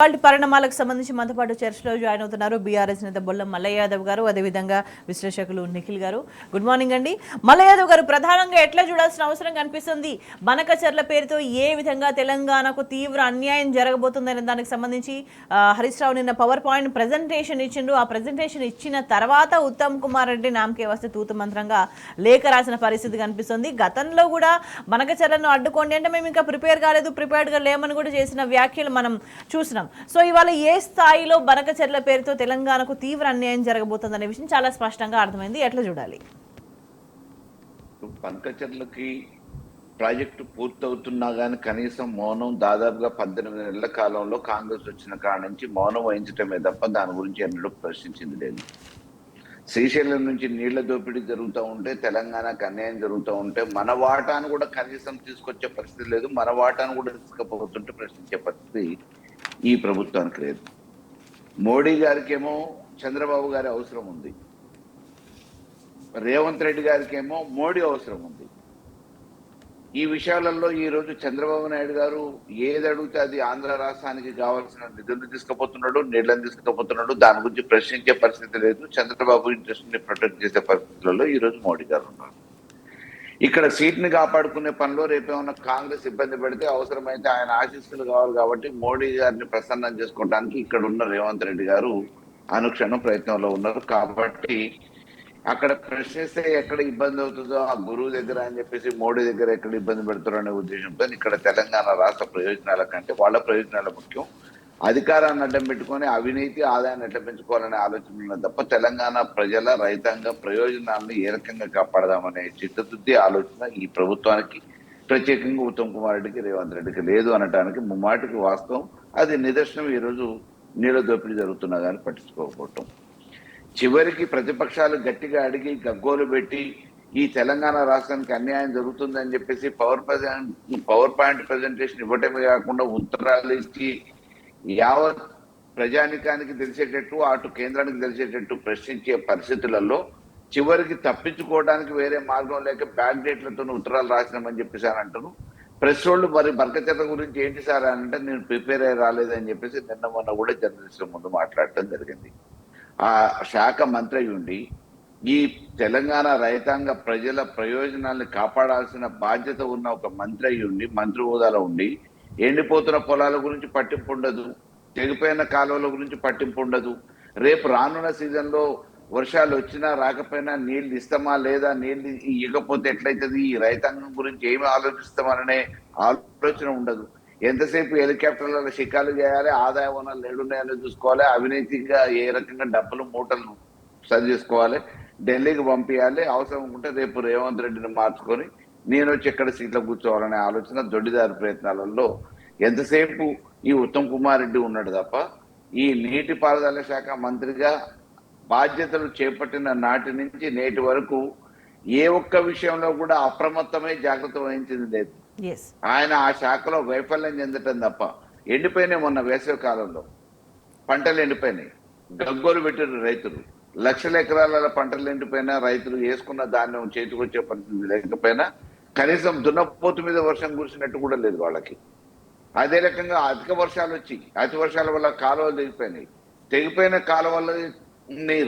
వాటి పరిణామాలకు సంబంధించి మనతో పాటు చర్చలో జాయిన్ అవుతున్నారు బీఆర్ఎస్ నేత బొల్లం మల్లయ్య యాదవ్ గారు, అదేవిధంగా విశ్లేషకులు నిఖిల్ గారు. గుడ్ మార్నింగ్ అండి. మల్లయ్య యాదవ్ గారు, ప్రధానంగా ఎట్లా చూడాల్సిన అవసరం కనిపిస్తుంది? బనకచర్ల పేరుతో ఏ విధంగా తెలంగాణకు తీవ్ర అన్యాయం జరగబోతుందనే దానికి సంబంధించి హరీష్ రావు నిన్న పవర్ పాయింట్ ప్రెజెంటేషన్ ఇచ్చిండ్రు. ఆ ప్రెజెంటేషన్ ఇచ్చిన తర్వాత ఉత్తమ్ కుమార్ రెడ్డి నామకే వస్తే తూతు మంత్రంగా లేఖ రాసిన పరిస్థితి కనిపిస్తుంది. గతంలో కూడా బనకచర్లను అడ్డుకోండి అంటే మేము ఇంకా ప్రిపేర్ కాలేదు, ప్రిపేర్డ్గా లేమని కూడా చేసిన వ్యాఖ్యలు మనం చూసినాం. సో ఇవాళ ఏ స్థాయిలో బనకచెర్ల పేరుతో తెలంగాణకు తీవ్ర అన్యాయం జరగబోతుందనే విషయం చాలా స్పష్టంగా అర్థమైంది. ఎట్లా చూడాలి? బనకచెర్లకి ప్రాజెక్టు పూర్తవుతున్నా కానీ కనీసం మౌనం దాదాపుగా 18 నెలల కాలంలో కాంగ్రెస్ వచ్చిన కాడ నుంచి మౌనం వహించటమే తప్ప దాని గురించి ఎన్నడూ ప్రశ్నించింది లేదు. శ్రీశైలం నుంచి నీళ్ల దోపిడీ జరుగుతూ ఉంటే, తెలంగాణకు అన్యాయం జరుగుతూ ఉంటే మన వాటాను కూడా కనీసం తీసుకొచ్చే పరిస్థితి లేదు. మన వాటాను కూడా తీసుకుపోతుంటే ప్రశ్నించే పరిస్థితి ఈ ప్రభుత్వానికి లేదు. మోడీ గారికేమో చంద్రబాబు గారి అవసరం ఉంది, రేవంత్ రెడ్డి గారికేమో మోడీ అవసరం ఉంది. ఈ విషయాలలో ఈరోజు చంద్రబాబు నాయుడు గారు ఏది అడిగితే అది ఆంధ్ర రాష్ట్రానికి కావాల్సిన నిధులు తీసుకుపోతున్నాడు, నీళ్లను తీసుకుపోతున్నాడు. దాని గురించి ప్రశ్నించే పరిస్థితి లేదు. చంద్రబాబు ఇంట్రెస్ట్ ని ప్రొటెక్ట్ చేసే పరిస్థితులలో ఈరోజు మోడీ గారు ఉన్నారు. ఇక్కడ సీట్ని కాపాడుకునే పనిలో రేపేమన్నా కాంగ్రెస్ ఇబ్బంది పెడితే అవసరమైతే ఆయన ఆశీస్సులు కావాలి కాబట్టి మోడీ గారిని ప్రసన్నం చేసుకోవడానికి ఇక్కడ ఉన్న రేవంత్ రెడ్డి గారు అనుక్షణం ప్రయత్నంలో ఉన్నారు. కాబట్టి అక్కడ ప్రశ్నిస్తే ఎక్కడ ఇబ్బంది అవుతుందో ఆ గురువు దగ్గర అని చెప్పేసి మోడీ దగ్గర ఎక్కడ ఇబ్బంది పెడతారో అనే ఉద్దేశంతో ఇక్కడ తెలంగాణ రాష్ట్ర ప్రయోజనాల కంటే వాళ్ళ ప్రయోజనాల ముఖ్యం. అధికారాన్ని అడ్డం పెట్టుకొని అవినీతి ఆదాయాన్ని అడ్డం పెంచుకోవాలనే ఆలోచన ఉన్నది తప్ప తెలంగాణ ప్రజల రైతాంగ ప్రయోజనాలను ఏ రకంగా కాపాడదామనే చిత్తశుద్ధి ఆలోచన ఈ ప్రభుత్వానికి, ప్రత్యేకంగా ఉత్తమ్ కుమార్ రెడ్డికి, రేవంత్ రెడ్డికి లేదు అనడానికి ముమ్మాటికి వాస్తవం. అది నిదర్శనం ఈరోజు నీళ్ళ దోపిడీ జరుగుతున్నా కానీ పట్టించుకోకపోవటం. చివరికి ప్రతిపక్షాలు గట్టిగా అడిగి గగ్గోలు పెట్టి ఈ తెలంగాణ రాష్ట్రానికి అన్యాయం జరుగుతుందని చెప్పేసి పవర్ పాయింట్ ప్రజెంటేషన్ ఇవ్వటమే కాకుండా ఉత్తరాలు ఇచ్చి యావత్ ప్రజానికానికి తెలిసేటట్టు అటు కేంద్రానికి తెలిసేటట్టు ప్రశ్నించే పరిస్థితులలో చివరికి తప్పించుకోవడానికి వేరే మార్గం లేక బ్యాక్ డేట్లతో ఉత్తరాలు రాసినామని చెప్పేసి అని అంటారు. ప్రెస్ వాళ్ళు మరి బనకచెర్ల గురించి ఏంటి సార్ అని అంటే నేను ప్రిపేర్ అయ్యి రాలేదని చెప్పేసి నిన్న మొన్న కూడా జర్నలిస్టుల ముందు మాట్లాడటం జరిగింది. ఆ శాఖ మంత్రి ఉండి ఈ తెలంగాణ రైతాంగ ప్రజల ప్రయోజనాలను కాపాడాల్సిన బాధ్యత ఉన్న ఒక మంత్రి ఉండి, మంత్రి హోదాలో ఉండి ఎండిపోతున్న పొలాల గురించి పట్టింపు ఉండదు, తెగిపోయిన కాలువల గురించి పట్టింపు ఉండదు. రేపు రానున్న సీజన్లో వర్షాలు వచ్చినా రాకపోయినా నీళ్లు ఇస్తామా లేదా, నీళ్లు ఇవ్వకపోతే ఎట్లయితుంది, ఈ రైతాంగం గురించి ఏమి ఆలోచిస్తామనే ఆలోచన ఉండదు. ఎంతసేపు హెలికాప్టర్లలో షికాలు చేయాలి, ఆదాయ వనరులు ఏడున్నాయో చూసుకోవాలి, అవినీతిగా ఏ రకంగా డబ్బులు మూటలు సరి చేసుకోవాలి, ఢిల్లీకి పంపించాలి, అవసరం ఉంటే రేపు రేవంత్ రెడ్డిని మార్చుకొని నేను వచ్చి ఎక్కడ సీట్లో కూర్చోవాలనే ఆలోచన దొడ్డిదారి ప్రయత్నాలలో ఎంతసేపు ఈ ఉత్తమ్ కుమార్ రెడ్డి ఉన్నాడు తప్ప ఈ నీటిపారుదల శాఖ మంత్రిగా బాధ్యతలు చేపట్టిన నాటి నుంచి నేటి వరకు ఏ ఒక్క విషయంలో కూడా అప్రమత్తమై జాగ్రత్త వహించింది లేదు. ఆయన ఆ శాఖలో వైఫల్యం చెందటం తప్ప ఎండిపోయినాయి. మొన్న వేసవి కాలంలో పంటలు ఎండిపోయినాయి, గగ్గోలు పెట్టిన రైతులు, లక్షల ఎకరాల పంటలు ఎండిపోయినా రైతులు వేసుకున్న ధాన్యం చేతికొచ్చే పరిస్థితి లేకపోయినా కనీసం దున్నపోతు మీద వర్షం కురిసినట్టు కూడా లేదు వాళ్ళకి. అదే రకంగా అధిక వర్షాలు వచ్చి అతి వర్షాల వల్ల కాలువలు తెగిపోయినాయి. తెగిపోయిన కాలువలని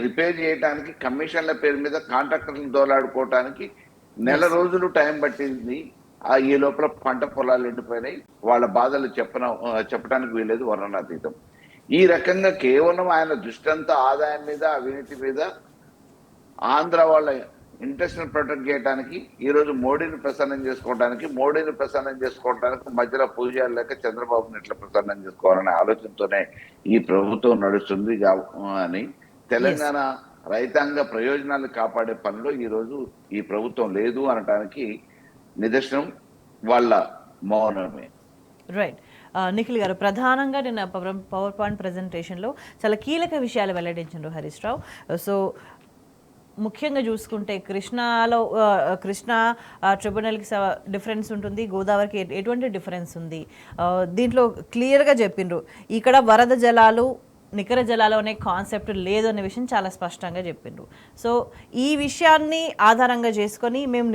రిపేర్ చేయడానికి కమిషన్ల పేరు మీద కాంట్రాక్టర్లను దోలాడుకోవటానికి నెల రోజులు టైం పట్టింది. ఈ లోపల పంట పొలాలు ఎండిపోయినాయి. వాళ్ళ బాధలు చెప్పడానికి వీలేదు, వర్ణనాతీతం. ఈ రకంగా కేవలం ఆయన దృష్టంతా ఆదాయం మీద, అవినీతి మీద, ఆంధ్ర వాళ్ళ ఇంట్రెస్ట్ ప్రొటెక్ట్ చేయడానికి, ఈరోజు మోడీని ప్రసన్నం చేసుకోవడానికి మధ్యలో పూజలు లేక చంద్రబాబుని ఎట్లా ప్రసన్నం చేసుకోవాలనే ఆలోచనతోనే ఈ ప్రభుత్వం నడుస్తుంది అని తెలంగాణ రైతాంగ ప్రయోజనాలు కాపాడే పనిలో ఈరోజు ఈ ప్రభుత్వం లేదు అనడానికి నిదర్శనం వాళ్ళ మౌనమే. రైట్. నిఖిల్ గారు, ప్రధానంగా నిన్న పవర్ పాయింట్ ప్రెజెంటేషన్లో చాలా కీలక విషయాలు వెల్లడించారు హరీష్ రావు. సో ముఖ్యంగా చూసుకుంటే కృష్ణా ట్రిబ్యునల్కి డిఫరెన్స్ ఉంటుంది, గోదావరికి ఎటువంటి డిఫరెన్స్ ఉంది, దీంట్లో క్లియర్గా చెప్పిండ్రు. ఇక్కడ వరద జలాలు నికర జలాలు అనే కాన్సెప్ట్ లేదు అనే విషయం చాలా స్పష్టంగా చెప్పిండ్రు. సో ఈ విషయాన్ని ఆధారంగా చేసుకొని మేము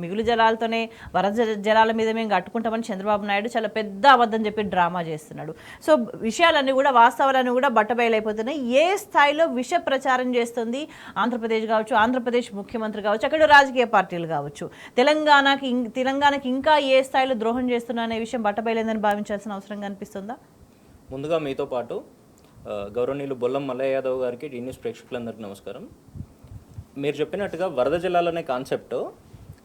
మిగులు జలాలతోనే వరద జలాల మీద మేము కట్టుకుంటామని చంద్రబాబు నాయుడు చాలా పెద్ద అబద్ధం చెప్పి డ్రామా చేస్తున్నాడు. సో విషయాలన్నీ కూడా వాస్తవాలన్నీ కూడా బట్టబయలైపోతున్నాయి. ఏ స్థాయిలో విష ప్రచారం చేస్తుంది ఆంధ్రప్రదేశ్ కావచ్చు, ఆంధ్రప్రదేశ్ ముఖ్యమంత్రి కావచ్చు, అక్కడ రాజకీయ పార్టీలు కావచ్చు, తెలంగాణకి ఇంకా ఏ స్థాయిలో ద్రోహం చేస్తున్నా అనే విషయం బట్టబయలైందని భావించాల్సిన అవసరం కనిపిస్తుందా? ముందుగా మీతో పాటు గౌరవనీయులు బొల్లం మల్లయ్య యాదవ్ గారికి టీ న్యూస్ ప్రేక్షకులందరికీ నమస్కారం. మీరు చెప్పినట్టుగా వరద జలాలు అనే కాన్సెప్ట్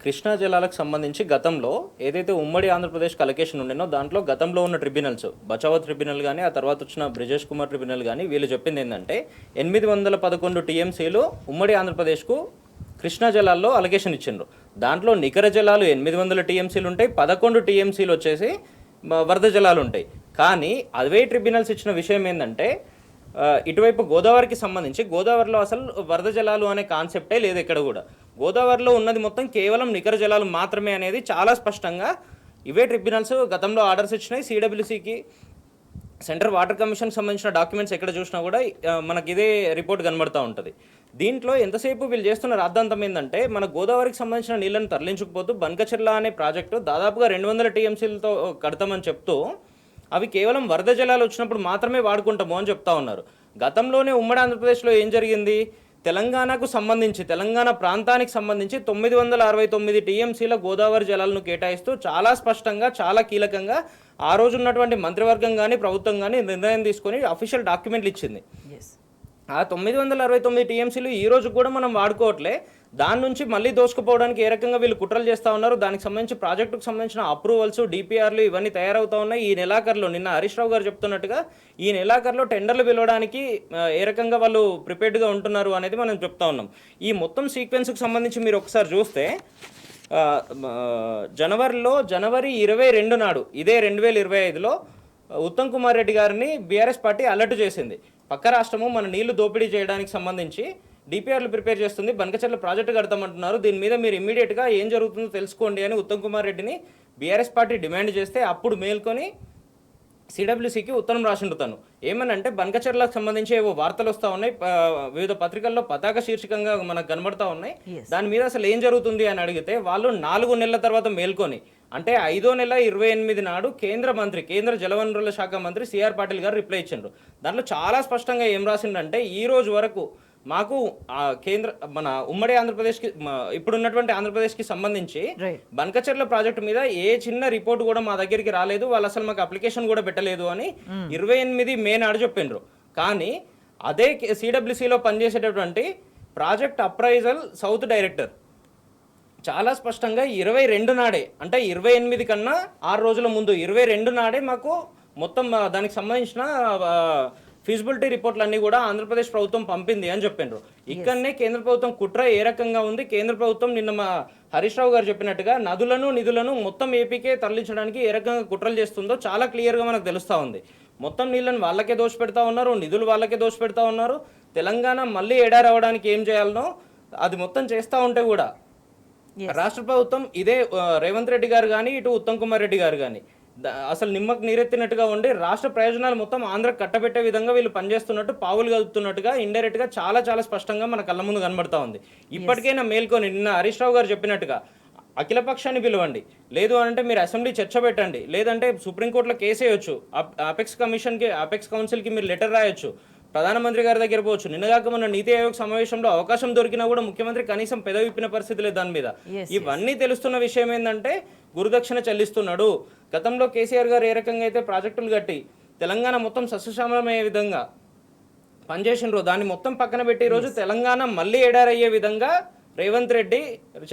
కృష్ణా జలాలకు సంబంధించి గతంలో ఏదైతే ఉమ్మడి ఆంధ్రప్రదేశ్కి అలొకేషన్ ఉండేనో దాంట్లో గతంలో ఉన్న ట్రిబ్యునల్స్, బచావత్ ట్రిబ్యునల్ కానీ ఆ తర్వాత వచ్చిన బ్రిజేష్ కుమార్ ట్రిబ్యునల్ కానీ వీళ్ళు చెప్పింది ఏంటంటే 811 టీఎంసీలు ఉమ్మడి ఆంధ్రప్రదేశ్కు కృష్ణా జలాల్లో అలొకేషన్ ఇచ్చిండ్రు. దాంట్లో నికర జలాలు 800 టీఎంసీలు ఉంటాయి, 11 టీఎంసీలు వచ్చేసి వరద జలాలు ఉంటాయి. కానీ అదే ట్రిబ్యునల్స్ ఇచ్చిన విషయం ఏంటంటే ఇటువైపు గోదావరికి సంబంధించి గోదావరిలో అసలు వరద జలాలు అనే కాన్సెప్టే లేదు ఎక్కడ కూడా. గోదావరిలో ఉన్నది మొత్తం కేవలం నికర జలాలు మాత్రమే అనేది చాలా స్పష్టంగా ఇవే ట్రిబ్యునల్స్ గతంలో ఆర్డర్స్ ఇచ్చినాయి. సిడబ్ల్యూసికి సెంట్రల్ వాటర్ కమిషన్కి సంబంధించిన డాక్యుమెంట్స్ ఎక్కడ చూసినా కూడా మనకి ఇదే రిపోర్ట్ కనబడుతూ ఉంటుంది. దీంట్లో ఎంతసేపు వీళ్ళు చేస్తున్న రాద్ధాంతం ఏంటంటే మన గోదావరికి సంబంధించిన నీళ్ళని తరలించుకుపోతూ బనకచెర్ల అనే ప్రాజెక్టు దాదాపుగా 200 టీఎంసీలతో కడతామని చెప్తూ అవి కేవలం వరద జలాలు వచ్చినప్పుడు మాత్రమే వాడుకుంటాము అని చెప్తా ఉన్నారు. గతంలోనే ఉమ్మడి ఆంధ్రప్రదేశ్లో ఏం జరిగింది, తెలంగాణకు సంబంధించి తెలంగాణ ప్రాంతానికి సంబంధించి 969 టీఎంసీల గోదావరి జలాలను కేటాయిస్తూ చాలా స్పష్టంగా చాలా కీలకంగా ఆ రోజు ఉన్నటువంటి మంత్రివర్గం కానీ ప్రభుత్వం కానీ నిర్ణయం తీసుకొని అఫీషియల్ డాక్యుమెంట్లు ఇచ్చింది. ఆ 969 టీఎంసీలు ఈ రోజు కూడా మనం వాడుకోవట్లే. దాని నుంచి మళ్ళీ దోసుకుపోవడానికి ఏ రకంగా వీళ్ళు కుట్రలు చేస్తూ ఉన్నారు. దానికి సంబంధించి ప్రాజెక్టుకు సంబంధించిన అప్రూవల్స్, డిపిఆర్లు ఇవన్నీ తయారవుతూ ఉన్నాయి. ఈ నెలాఖరులో నిన్న హరీష్ రావు గారు చెప్తున్నట్టుగా ఈ నెలాఖరులో టెండర్లు పిలవడానికి ఏ రకంగా వాళ్ళు ప్రిపేర్డ్గా ఉంటున్నారు అనేది మనం చెప్తా ఉన్నాం. ఈ మొత్తం సీక్వెన్స్కి సంబంధించి మీరు ఒకసారి చూస్తే జనవరి 22 నాడు ఇదే 2025లో ఉత్తమ్ కుమార్ రెడ్డి గారిని బీఆర్ఎస్ పార్టీ అలర్ట్ చేసింది. పక్క రాష్ట్రము మన నీళ్లు దోపిడీ చేయడానికి సంబంధించి డిపిఆర్లు ప్రిపేర్ చేస్తుంది, బనకచెర్ల ప్రాజెక్టు కడతామంటున్నారు, దీని మీద మీరు ఇమ్మీడియట్గా ఏం జరుగుతుందో తెలుసుకోండి అని ఉత్తమ్ కుమార్ రెడ్డిని బీఆర్ఎస్ పార్టీ డిమాండ్ చేస్తే అప్పుడు మేల్కొని సిడబ్ల్యూసికి ఉత్తరం రాసిండు తను. ఏమనంటే బనకచెర్లకు సంబంధించి ఏవో వార్తలు వస్తూ ఉన్నాయి, వివిధ పత్రికల్లో పతాక శీర్షికంగా మనకు కనబడతా ఉన్నాయి, దాని మీద అసలు ఏం జరుగుతుంది అని అడిగితే వాళ్ళు 4 నెలల తర్వాత మేల్కొని అంటే 5వ నెల 28 నాడు కేంద్ర జలవనరుల శాఖ మంత్రి సిఆర్ పాటిల్ గారు రిప్లై ఇచ్చిండ్రు. దాంట్లో చాలా స్పష్టంగా ఏం రాసిండంటే ఈ రోజు వరకు మాకు మన ఉమ్మడి ఆంధ్రప్రదేశ్కి ఇప్పుడున్నటువంటి ఆంధ్రప్రదేశ్కి సంబంధించి బనకచెర్ల ప్రాజెక్టు మీద ఏ చిన్న రిపోర్ట్ కూడా మా దగ్గరికి రాలేదు, వాళ్ళు అసలు మాకు అప్లికేషన్ కూడా పెట్టలేదు అని 28 మే నాడు చెప్పిండ్రు. కానీ అదే సిడబ్ల్యూసిలో పనిచేసేటటువంటి ప్రాజెక్ట్ అప్రైజల్ సౌత్ డైరెక్టర్ చాలా స్పష్టంగా 22 నాడే అంటే 28 కన్నా 6 రోజుల ముందు 22 నాడే మాకు మొత్తం దానికి సంబంధించిన ఫీజిబిలిటీ రిపోర్ట్లన్నీ కూడా ఆంధ్రప్రదేశ్ ప్రభుత్వం పంపింది అని చెప్పిండ్రు. ఇక్కడనే కేంద్ర ప్రభుత్వం కుట్ర ఏ రకంగా ఉంది, కేంద్ర ప్రభుత్వం నిన్న మా హరీష్ రావు గారు చెప్పినట్టుగా నిధులను మొత్తం ఏపీకే తరలించడానికి ఏ రకంగా కుట్రలు చేస్తుందో చాలా క్లియర్గా మనకు తెలుస్తూ ఉంది. మొత్తం నీళ్ళని వాళ్ళకే దోషపెడతా ఉన్నారు, నిధులు వాళ్ళకే దోషపెడతా ఉన్నారు. తెలంగాణ మళ్ళీ ఎడారవడానికి ఏం చేయాలనో అది మొత్తం చేస్తూ ఉంటే కూడా రాష్ట్ర ప్రభుత్వం ఇదే రేవంత్ రెడ్డి గారు కానీ ఇటు ఉత్తమ్ కుమార్ రెడ్డి గారు కానీ అసలు నిమ్మకు నీరెత్తినట్టుగా ఉండి రాష్ట్ర ప్రయోజనాలు మొత్తం ఆంధ్రకు కట్టబెట్టే విధంగా వీళ్ళు పనిచేస్తున్నట్టు, పావులు కలుపుతున్నట్టుగా ఇండైరెక్ట్గా చాలా చాలా స్పష్టంగా మన కళ్ళ ముందు కనబడతా ఉంది. ఇప్పటికైనా మేల్కొని నిన్న హరీష్ రావు గారు చెప్పినట్టుగా అఖిలపక్షాన్ని పిలవండి, లేదు అంటే మీరు అసెంబ్లీ చర్చ పెట్టండి, లేదంటే సుప్రీంకోర్టులో కేసు వేయొచ్చు, అపెక్స్ కౌన్సిల్కి మీరు లెటర్ రాయొచ్చు, ప్రధానమంత్రి గారి దగ్గర పోవచ్చు. నిన్నగాక మన నీతి ఆయోగ్ సమావేశంలో అవకాశం దొరికినా కూడా ముఖ్యమంత్రి కనీసం పెదవిప్పిన పరిస్థితి లేదు దాని మీద. ఇవన్నీ తెలుస్తున్న విషయం ఏంటంటే గురుదక్షిణ చెల్లిస్తున్నాడు. గతంలో కేసీఆర్ గారు ఏ రకంగా అయితే ప్రాజెక్టులు కట్టి తెలంగాణ మొత్తం సస్యశ్యామలమయ్యే విధంగా పనిచేసినారో దాన్ని మొత్తం పక్కన పెట్టి ఈరోజు తెలంగాణ మళ్ళీ ఎడారయ్యే విధంగా రేవంత్ రెడ్డి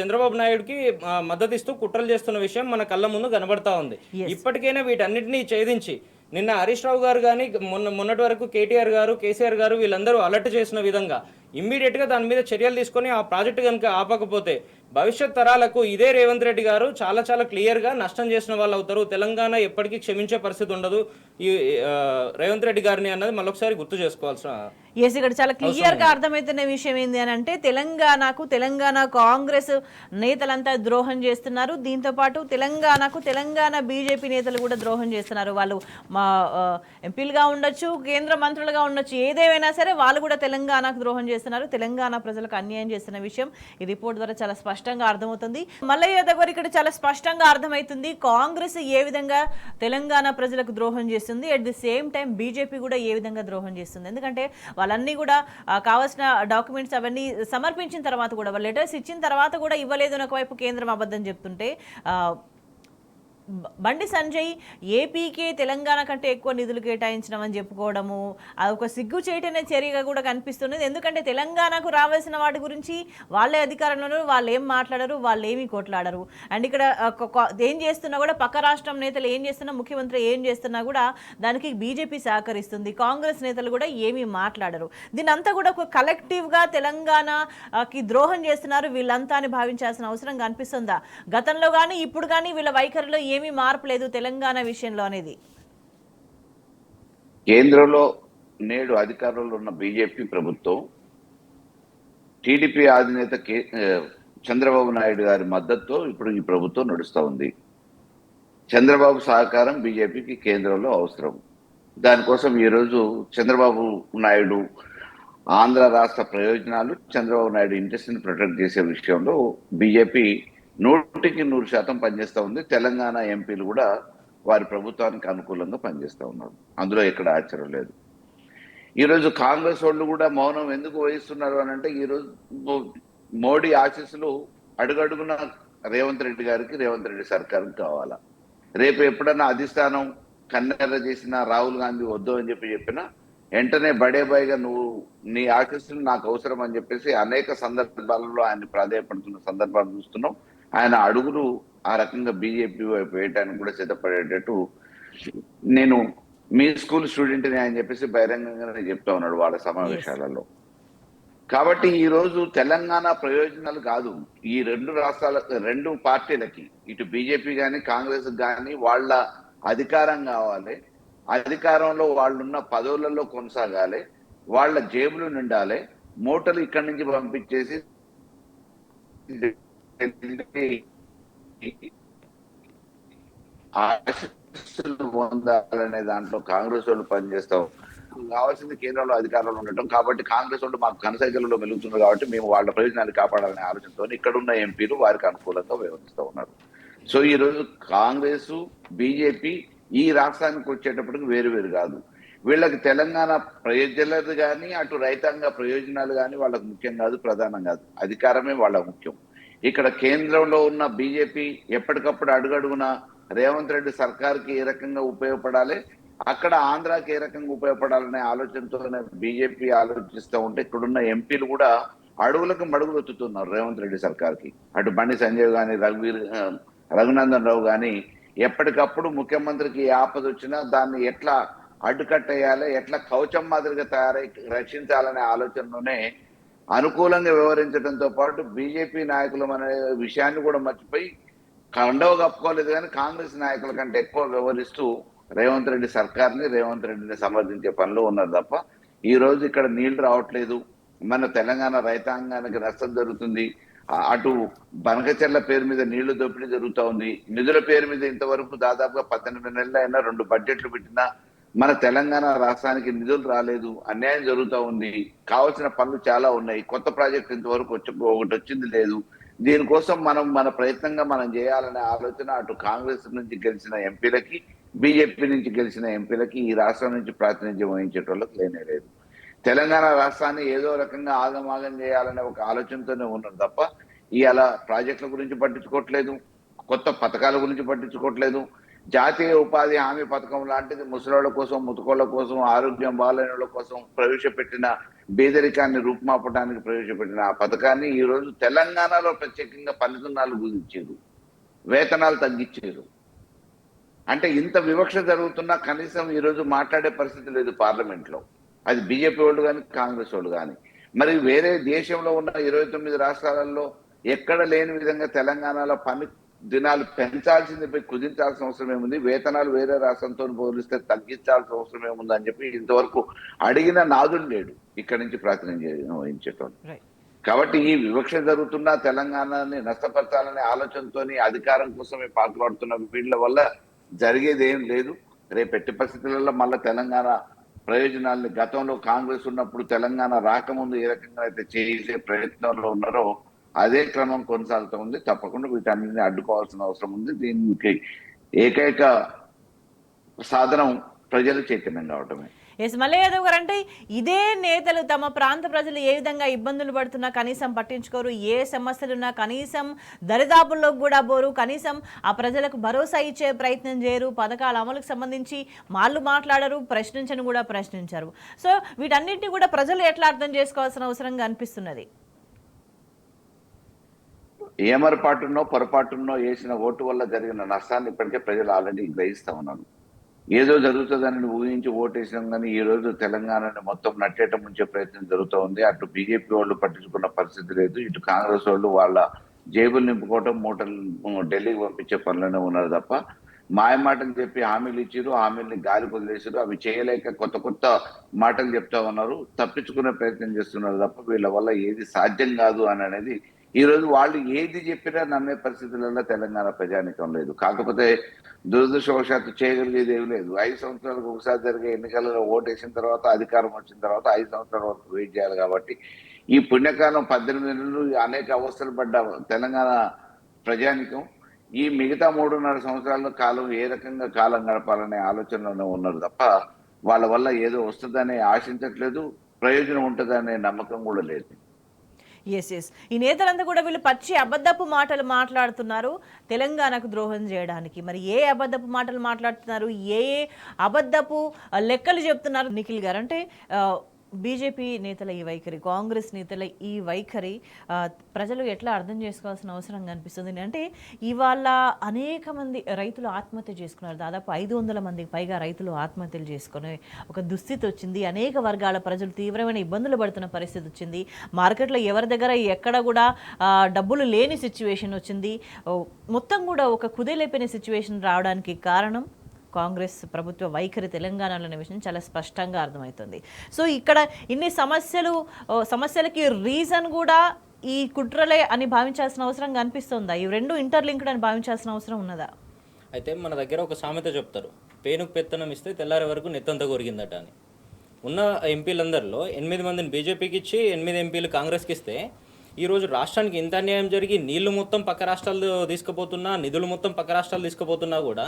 చంద్రబాబు నాయుడుకి మద్దతు ఇస్తూ కుట్రలు చేస్తున్న విషయం మన కళ్ళ ముందు కనబడతా ఉంది. ఇప్పటికైనా వీటన్నిటినీ ఛేదించి నిన్న హరీష్ రావు గారు కానీ మొన్నటి వరకు కేటీఆర్ గారు, కేసీఆర్ గారు వీళ్ళందరూ అలర్ట్ చేసిన విధంగా ఇమ్మీడియట్గా దాని మీద చర్యలు తీసుకొని ఆ ప్రాజెక్టు కనుక ఆపకపోతే భవిష్యత్ తరాలకు ఇదే రేవంత్ రెడ్డి గారు చాలా చాలా క్లియర్గా నష్టం చేసిన వాళ్ళు అవుతారు. తెలంగాణ ఎప్పటికీ క్షమించే పరిస్థితి ఉండదు ఈ రేవంత్ రెడ్డి గారిని అన్నది మళ్ళొకసారి గుర్తు చేసుకోవాల్సిన. ఎస్, ఇక్కడ చాలా క్లియర్ గా అర్థమవుతున్న విషయం ఏంది అని అంటే తెలంగాణ కాంగ్రెస్ నేతలంతా ద్రోహం చేస్తున్నారు. దీంతో పాటు తెలంగాణ బీజేపీ నేతలు కూడా ద్రోహం చేస్తున్నారు. వాళ్ళు మా ఎంపీలుగా ఉండొచ్చు, కేంద్ర మంత్రులుగా ఉండొచ్చు, ఏదేమైనా సరే వాళ్ళు కూడా తెలంగాణకు ద్రోహం చేస్తున్నారు, తెలంగాణ ప్రజలకు అన్యాయం చేస్తున్న విషయం ఈ రిపోర్ట్ ద్వారా చాలా స్పష్టంగా అర్థమవుతుంది. మల్లయ్య దగ్గర ఇక్కడ చాలా స్పష్టంగా అర్థమవుతుంది కాంగ్రెస్ ఏ విధంగా తెలంగాణ ప్రజలకు ద్రోహం చేస్తుంది, at the same time BJP కూడా ఏ విధంగా ద్రోహం చేస్తుంది. ఎందుకంటే వాళ్ళన్నీ కూడా కావాల్సిన డాక్యుమెంట్స్ అవన్నీ సమర్పించిన తర్వాత కూడా, వాళ్ళ లెటర్స్ ఇచ్చిన తర్వాత కూడా ఇవ్వలేదు అని ఒకవైపు కేంద్రం అబద్ధం చెప్తుంటే, బండి సంజయ్ ఏపీకే తెలంగాణ కంటే ఎక్కువ నిధులు కేటాయించడం అని చెప్పుకోవడము అది ఒక సిగ్గు చేయటనే చర్యగా కూడా కనిపిస్తున్నది. ఎందుకంటే తెలంగాణకు రావాల్సిన వాటి గురించి వాళ్ళే అధికారంలో వాళ్ళు ఏం మాట్లాడరు, వాళ్ళు ఏమీ కొట్లాడరు. అండ్ ఇక్కడ ఏం చేస్తున్నా కూడా పక్క రాష్ట్రం నేతలు ఏం చేస్తున్నా, ముఖ్యమంత్రి ఏం చేస్తున్నా కూడా దానికి బీజేపీ సహకరిస్తుంది, కాంగ్రెస్ నేతలు కూడా ఏమీ మాట్లాడరు. దీని అంతా కూడా ఒక కలెక్టివ్గా తెలంగాణకి ద్రోహం చేస్తున్నారు వీళ్ళంతా అని భావించాల్సిన అవసరం కనిపిస్తుందా? గతంలో కానీ ఇప్పుడు కానీ వీళ్ళ వైఖరిలో ఏమీ మార్పు లేదు తెలంగాణ విషయంలో అనేది. కేంద్రంలో నేడు అధికారంలో ఉన్న బీజేపీ ప్రభుత్వం టీడీపీ అధినేత చంద్రబాబు నాయుడు గారి మద్దతుతో ఇప్పుడు ఈ ప్రభుత్వం నడుస్తూ ఉంది. చంద్రబాబు సహకారం బీజేపీకి కేంద్రంలో అవసరం. దానికోసం ఈరోజు చంద్రబాబు నాయుడు ఆంధ్ర రాష్ట్ర ప్రయోజనాలు, చంద్రబాబు నాయుడు ఇంట్రెస్ట్ని ప్రొటెక్ట్ చేసే విషయంలో బీజేపీ 100% పనిచేస్తూ ఉంది. తెలంగాణ ఎంపీలు కూడా వారి ప్రభుత్వానికి అనుకూలంగా పనిచేస్తూ ఉన్నారు, అందులో ఎక్కడ ఆశ్చర్యం లేదు. ఈరోజు కాంగ్రెస్ వాళ్ళు కూడా మౌనం ఎందుకు వహిస్తున్నారు అని అంటే, ఈరోజు మోడీ ఆశీస్సులు అడుగడుగున రేవంత్ రెడ్డి గారికి, రేవంత్ రెడ్డి సర్కార్కి కావాలా. రేపు ఎప్పుడన్నా అధిష్టానం కన్నెర్ర చేసిన రాహుల్ గాంధీ వద్దు అని చెప్పినా వెంటనే బడేబాయిగా నువ్వు నీ ఆశీస్సులు నాకు అవసరం అని చెప్పేసి అనేక సందర్భాలలో ఆయన ప్రాధాన్యపడుతున్న సందర్భాలు చూస్తున్నాం. ఆయన అడుగులు ఆ రకంగా బీజేపీ వైపు వేయడానికి కూడా సిద్ధపడేటట్టు, నేను మీ స్కూల్ స్టూడెంట్ని అని చెప్పేసి బహిరంగంగానే చెప్తా ఉన్నాడు వాళ్ళ సమావేశాలలో. కాబట్టి ఈ రోజు తెలంగాణ ప్రయోజనాలు కాదు ఈ రెండు పార్టీలకి, ఇటు బీజేపీ కానీ కాంగ్రెస్ కానీ వాళ్ళ అధికారం కావాలి, అధికారంలో వాళ్ళున్న పదవులలో కొనసాగాలి, వాళ్ళ జేబులు నిండాలి, మూటలు ఇక్కడి నుంచి పంపించేసి ఆశీస్సులు పొందాలనే దాంట్లో కాంగ్రెస్ వాళ్ళు పనిచేస్తాం. కావాల్సింది కేంద్రంలో అధికారంలో ఉండటం. కాబట్టి కాంగ్రెస్ వాళ్ళు మాకు కనసైకలలో వెలుగుతున్నారు కాబట్టి మేము వాళ్ళ ప్రయోజనాలు కాపాడాలనే ఆలోచనతో ఇక్కడున్న ఎంపీలు వారికి అనుకూలంగా వ్యవహరిస్తూ ఉన్నారు. సో ఈ రోజు కాంగ్రెస్ బీజేపీ ఈ రాష్ట్రానికి వచ్చేటప్పటికి వేరు కాదు. వీళ్ళకి తెలంగాణ ప్రయోజనాలు కానీ అటు రైతాంగ ప్రయోజనాలు కానీ వాళ్ళకు ముఖ్యం కాదు, ప్రధానం కాదు, అధికారమే వాళ్ళకు ముఖ్యం. ఇక్కడ కేంద్రంలో ఉన్న బీజేపీ ఎప్పటికప్పుడు అడుగడుగున రేవంత్ రెడ్డి సర్కార్కి ఏ రకంగా ఉపయోగపడాలి, అక్కడ ఆంధ్రాకి ఏ రకంగా ఉపయోగపడాలనే ఆలోచనతోనే బీజేపీ ఆలోచిస్తూ ఉంటే ఇక్కడున్న ఎంపీలు కూడా అడుగులకు మడుగులు ఎత్తుతున్నారు రేవంత్ రెడ్డి సర్కార్కి. అటు బండి సంజయ్ కానీ రఘునందన్ రావు కానీ ఎప్పటికప్పుడు ముఖ్యమంత్రికి ఆపద వచ్చినా దాన్ని ఎట్లా అడ్డుకట్టేయాలి, ఎట్లా కవచం మాదిరిగా తయారై రక్షించాలనే ఆలోచనలోనే అనుకూలంగా వ్యవహరించడంతో పాటు బీజేపీ నాయకులు అనే విషయాన్ని కూడా మర్చిపోయి కండవ కప్పుకోలేదు. కానీ కాంగ్రెస్ నాయకుల కంటే ఎక్కువ వ్యవహరిస్తూ రేవంత్ రెడ్డి సర్కార్ని, రేవంత్ రెడ్డిని సమర్థించే పనిలో ఉన్నారు తప్ప ఈ రోజు ఇక్కడ నీళ్లు రావట్లేదు, మన తెలంగాణ రైతాంగానికి నష్టం జరుగుతుంది, అటు బనకచెర్ల పేరు మీద నీళ్లు దోపిడీ జరుగుతూ ఉంది, నిధుల పేరు మీద ఇంతవరకు దాదాపుగా 18 నెలలు అయినా 2 బడ్జెట్లు పెట్టినా మన తెలంగాణ రాష్ట్రానికి నిధులు రాలేదు, అన్యాయం జరుగుతూ ఉంది, కావాల్సిన పనులు చాలా ఉన్నాయి, కొత్త ప్రాజెక్టు ఇంతవరకు ఒకటి వచ్చింది లేదు. దీనికోసం మన ప్రయత్నంగా మనం చేయాలనే ఆలోచన అటు కాంగ్రెస్ నుంచి గెలిచిన ఎంపీలకి, బీజేపీ నుంచి గెలిచిన ఎంపీలకి, ఈ రాష్ట్రం నుంచి ప్రాతినిధ్యం వహించేటోళ్ళకి లేనే లేదు. తెలంగాణ రాష్ట్రాన్ని ఏదో రకంగా ఆగమాగం చేయాలనే ఒక ఆలోచనతోనే ఉన్నారు తప్ప ఇవాళ ప్రాజెక్టుల గురించి పట్టించుకోవట్లేదు, కొత్త పథకాల గురించి పట్టించుకోవట్లేదు. జాతీయ ఉపాధి హామీ పథకం లాంటిది ముసలోళ్ళ కోసం, ముతుకోళ్ల కోసం, ఆరోగ్యం బాగాలేని కోసం ప్రవేశపెట్టిన, పేదరికాన్ని రూపుమాపడానికి ప్రవేశపెట్టిన ఆ పథకాన్ని ఈ రోజు తెలంగాణలో ప్రత్యేకంగా పనిదినాలు కుదించారు, వేతనాలు తగ్గించారు. అంటే ఇంత వివక్ష జరుగుతున్నా కనీసం ఈ రోజు మాట్లాడే పరిస్థితి లేదు పార్లమెంట్లో. అది బీజేపీ వాళ్ళు కానీ కాంగ్రెస్ వాళ్ళు కానీ. మరి వేరే దేశంలో ఉన్న 29 రాష్ట్రాలలో ఎక్కడ లేని విధంగా తెలంగాణలో పని దినాలు పెంచాల్సింది పోయి కుదించాల్సిన అవసరం ఏముంది, వేతనాలు వేరే రాష్ట్రంతో పోలిస్తే తగ్గించాల్సిన అవసరం ఏముంది అని చెప్పి ఇంతవరకు అడిగిన నాదుడు లేడు ఇక్కడి నుంచి ప్రాతినిధ్యం వహించేటోడు. కాబట్టి ఈ వివక్ష జరుగుతున్న తెలంగాణని నష్టపరచాలనే ఆలోచనతోని అధికారం కోసమే పాటుపడుతున్న వీళ్ళ వల్ల జరిగేది ఏం లేదు. రేపు ఎట్టి పరిస్థితులలో మళ్ళీ తెలంగాణ ప్రయోజనాల్ని గతంలో కాంగ్రెస్ ఉన్నప్పుడు తెలంగాణ రాకముందు ఏ రకంగా అయితే చేసే ప్రయత్నంలో ఉన్నారో అదే క్రమం కొనసాగుతూ ఉంది. తప్పకుండా వీటన్నిటిని అడ్డుకోవాల్సిన అవసరం ఉంది. దీనికి ఏకైక సాధనం ప్రజలు చైతన్యం కావటమే. ఎస్ మల్లయ్య యాదవ్ గారు, అంటే ఇదే నేతలు తమ ప్రాంత ప్రజలు ఏ విధంగా ఇబ్బందులు పడుతున్నా కనీసం పట్టించుకోరు, ఏ సమస్యలున్నా కనీసం దరిదాపుల్లోకి కూడా పోరు, కనీసం ఆ ప్రజలకు భరోసా ఇచ్చే ప్రయత్నం చేయరు, పథకాల అమలుకు సంబంధించి వాళ్ళు మాట్లాడరు, ప్రశ్నించను కూడా ప్రశ్నించరు. సో వీటన్నిటిని కూడా ప్రజలు ఎట్లా అర్థం చేసుకోవాల్సిన అవసరంగా అనిపిస్తున్నది? ఏమరపాటున్నో పొరపాటున్నో వేసిన ఓటు వల్ల జరిగిన నష్టాన్ని ఇప్పటికే ప్రజలు ఆల్రెడీ గ్రహిస్తా ఉన్నారు. ఏదో జరుగుతుందని ఊహించి ఓటేసినాం కానీ ఈ రోజు తెలంగాణని మొత్తం నట్టేట ముంచే ప్రయత్నం జరుగుతూ ఉంది. అటు బీజేపీ వాళ్ళు పట్టించుకున్న పరిస్థితి లేదు, ఇటు కాంగ్రెస్ వాళ్ళు వాళ్ళ జేబులు నింపుకోవటం మూటలు ఢిల్లీకి పంపించే పనులనే ఉన్నారు తప్ప మాయమాటలు చెప్పి హామీలు ఇచ్చారు, హామీల్ని గాలి వదిలేసారు. అవి చేయలేక కొత్త కొత్త మాటలు చెప్తా ఉన్నారు, తప్పించుకునే ప్రయత్నం చేస్తున్నారు తప్ప వీళ్ళ వల్ల ఏది సాధ్యం కాదు అని అనేది ఈ రోజు వాళ్ళు ఏది చెప్పినా నమ్మే పరిస్థితులలో తెలంగాణ ప్రజానికం లేదు. కాకపోతే దురదృష్టవశాత్తు చేయగలిగేది ఏమి లేదు. 5 సంవత్సరాలకు ఒకసారి జరిగే ఎన్నికలలో ఓటేసిన తర్వాత అధికారం వచ్చిన తర్వాత 5 సంవత్సరాల వరకు వెయిట్ చేయాలి. కాబట్టి ఈ పుణ్యకాలం 18 నెలలు అనేక అవస్థలు పడ్డ తెలంగాణ ప్రజానికం ఈ మిగతా 3.5 సంవత్సరాల కాలం ఏ రకంగా కాలం గడపాలనే ఆలోచనలోనే ఉన్నారు తప్ప వాళ్ళ వల్ల ఏదో వస్తుందనే ఆశించట్లేదు, ప్రయోజనం ఉంటుందనే నమ్మకం కూడా లేదు. ఎస్ ఎస్ ఈ నేతలంతా కూడా వీళ్ళు పచ్చి అబద్ధపు మాటలు మాట్లాడుతున్నారు తెలంగాణకు ద్రోహం చేయడానికి. మరి ఏ అబద్ధపు మాటలు మాట్లాడుతున్నారు, ఏ అబద్ధపు లెక్కలు చెప్తున్నారు నిఖిల్ గారు? అంటే బీజేపీ నేతల ఈ వైఖరి, కాంగ్రెస్ నేతల ఈ వైఖరి ప్రజలు ఎట్లా అర్థం చేసుకోవాల్సిన అవసరం కనిపిస్తుంది అంటే ఇవాళ అనేక మంది రైతులు ఆత్మహత్య చేసుకున్నారు. దాదాపు 500 మందికి పైగా రైతులు ఆత్మహత్యలు చేసుకునే ఒక దుస్థితి వచ్చింది. అనేక వర్గాల ప్రజలు తీవ్రమైన ఇబ్బందులు పడుతున్న పరిస్థితి వచ్చింది. మార్కెట్లో ఎవరి దగ్గర ఎక్కడ కూడా డబ్బులు లేని సిచ్యువేషన్ వచ్చింది. మొత్తం కూడా ఒక కుదేలైపోయిన సిచ్యువేషన్ రావడానికి కారణం కాంగ్రెస్ ప్రభుత్వ వైఖరి తెలంగాణలో అనే విషయం చాలా స్పష్టంగా అర్థమవుతుంది. సో ఇక్కడ ఇన్ని సమస్యలకి రీజన్ కూడా ఈ కుట్రలే అని భావించాల్సిన అవసరం కనిపిస్తుందా? ఈ రెండు ఇంటర్లింక్డ్ అని భావించాల్సిన అవసరం ఉన్నదా? అయితే మన దగ్గర ఒక సామెత చెప్తారు, పేనుకు పెత్తనం ఇస్తే తెల్లారి వరకు నెత్తంతా కొరిగిందట అని. ఉన్న ఎంపీలందరిలో 8 మందిని బీజేపీకి ఇచ్చి 8 ఎంపీలు కాంగ్రెస్కి ఇస్తే ఈరోజు రాష్ట్రానికి ఇంత అన్యాయం జరిగి నీళ్లు మొత్తం పక్క రాష్ట్రాలు తీసుకుపోతున్నా, నిధులు మొత్తం పక్క రాష్ట్రాలు తీసుకుపోతున్నా కూడా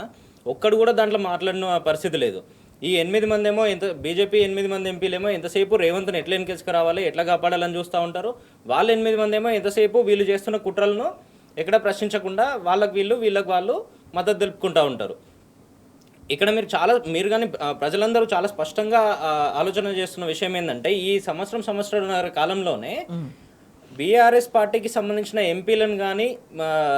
ఒక్కడు కూడా దాంట్లో మాట్లాడిన పరిస్థితి లేదు. ఈ 8 మంది ఏమో బీజేపీ 8 మంది ఎంపీలేమో ఎంతసేపు రేవంత్ని ఎట్లా ఎన్నికేసుకురావాలి, ఎట్లా కాపాడాలని చూస్తూ ఉంటారు. వాళ్ళు 8 మంది ఏమో ఎంతసేపు వీళ్ళు చేస్తున్న కుట్రలను ఎక్కడ ప్రశ్నించకుండా వీళ్ళకి వాళ్ళు మద్దతు తెలుపుకుంటూ ఉంటారు. ఇక్కడ మీరు కానీ ప్రజలందరూ చాలా స్పష్టంగా ఆలోచన చేస్తున్న విషయం ఏంటంటే ఈ సంవత్సరం కాలంలోనే బీఆర్ఎస్ పార్టీకి సంబంధించిన ఎంపీలను కానీ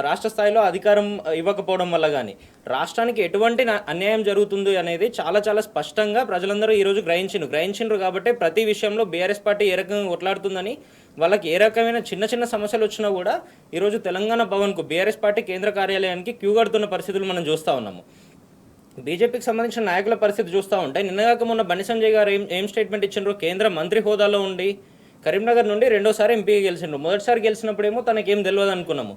రాష్ట్ర స్థాయిలో అధికారం ఇవ్వకపోవడం వల్ల కానీ రాష్ట్రానికి ఎటువంటి అన్యాయం జరుగుతుంది అనేది చాలా చాలా స్పష్టంగా ప్రజలందరూ ఈరోజు గ్రహించిండ్రు. కాబట్టి ప్రతి విషయంలో బీఆర్ఎస్ పార్టీ ఏ రకంగా కొట్లాడుతుందని, వాళ్ళకి ఏ రకమైన చిన్న చిన్న సమస్యలు వచ్చినా కూడా ఈరోజు తెలంగాణ భవన్కు బీఆర్ఎస్ పార్టీ కేంద్ర కార్యాలయానికి క్యూ కడుతున్న పరిస్థితులు మనం చూస్తూ ఉన్నాము. బీజేపీకి సంబంధించిన నాయకుల పరిస్థితి చూస్తూ ఉంటే నిన్నగాక మొన్న బండి సంజయ్ గారు ఏం స్టేట్మెంట్ ఇచ్చిండ్రు, కేంద్ర మంత్రి హోదాలో ఉండి కరీంనగర్ నుండి 2వ ఎంపీ గెలిచిండ్రు. మొదటిసారి గెలిచినప్పుడేమో తనకేం తెలియదు అనుకున్నాము,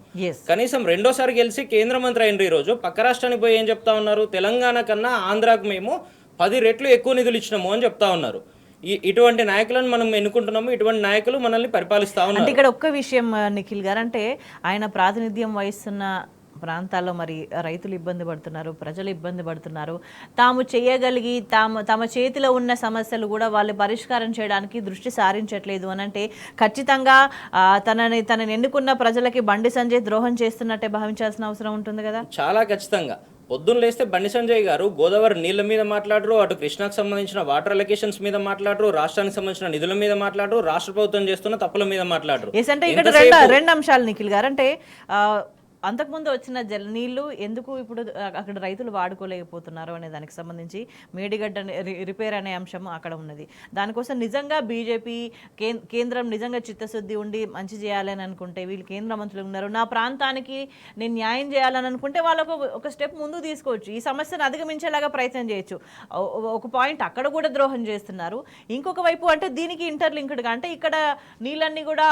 కనీసం 2వ గెలిచి కేంద్ర మంత్రి అయినరు. ఈరోజు పక్క రాష్ట్రానికి పోయి ఏం చెప్తా ఉన్నారు, తెలంగాణ కన్నా ఆంధ్రాకు మేము 10 రెట్లు ఎక్కువ నిధులు ఇచ్చినాము అని చెప్తా ఉన్నారు. ఇటువంటి నాయకులను మనం ఎన్నుకుంటున్నాము, ఇటువంటి నాయకులు మనల్ని పరిపాలిస్తా ఉన్నారు. ఇక్కడ ఒక్క విషయం నిఖిల్ గారు, అంటే ఆయన ప్రాతినిధ్యం వహిస్తున్న ప్రాంతాల్లో మరి రైతులు ఇబ్బంది పడుతున్నారు, ప్రజలు ఇబ్బంది పడుతున్నారు. తాము చేయగలిగి తమ చేతిలో ఉన్న సమస్యలు కూడా వాళ్ళు పరిష్కారం చేయడానికి దృష్టి సారించట్లేదు అని అంటే ఖచ్చితంగా తనని ఎన్నుకున్న ప్రజలకి బండి సంజయ్ ద్రోహం చేస్తున్నట్టే భావించాల్సిన అవసరం ఉంటుంది కదా. చాలా ఖచ్చితంగా. పొద్దున్న లేస్తే బండి సంజయ్ గారు గోదావరి నీళ్ల మీద మాట్లాడరు, అటు కృష్ణాకు సంబంధించిన వాటర్ అలొకేషన్స్ మీద మాట్లాడరు, రాష్ట్రానికి సంబంధించిన నిధుల మీద మాట్లాడరు, రాష్ట్ర ప్రభుత్వం చేస్తున్న తప్పుల మీద మాట్లాడరు. అంటే ఇక్కడ రెండు అంశాలు నిఖిల్ గారు, అంటే అంతకుముందు వచ్చిన నీళ్లు ఎందుకు ఇప్పుడు అక్కడ రైతులు వాడుకోలేకపోతున్నారు అనే దానికి సంబంధించి మేడిగడ్డ రిపేర్ అనే అంశం అక్కడ ఉన్నది. దానికోసం నిజంగా బీజేపీ కేంద్రం నిజంగా చిత్తశుద్ధి ఉండి మంచి చేయాలని అనుకుంటే, వీళ్ళు కేంద్ర మంత్రులు ఉన్నారు, నా ప్రాంతానికి నేను న్యాయం చేయాలని అనుకుంటే వాళ్ళకు ఒక స్టెప్ ముందు తీసుకోవచ్చు, ఈ సమస్యను అధిగమించేలాగా ప్రయత్నం చేయొచ్చు. ఒక పాయింట్ అక్కడ కూడా ద్రోహం చేస్తున్నారు. ఇంకొక వైపు అంటే దీనికి ఇంటర్లింక్డ్గా అంటే ఇక్కడ నీళ్ళన్నీ కూడా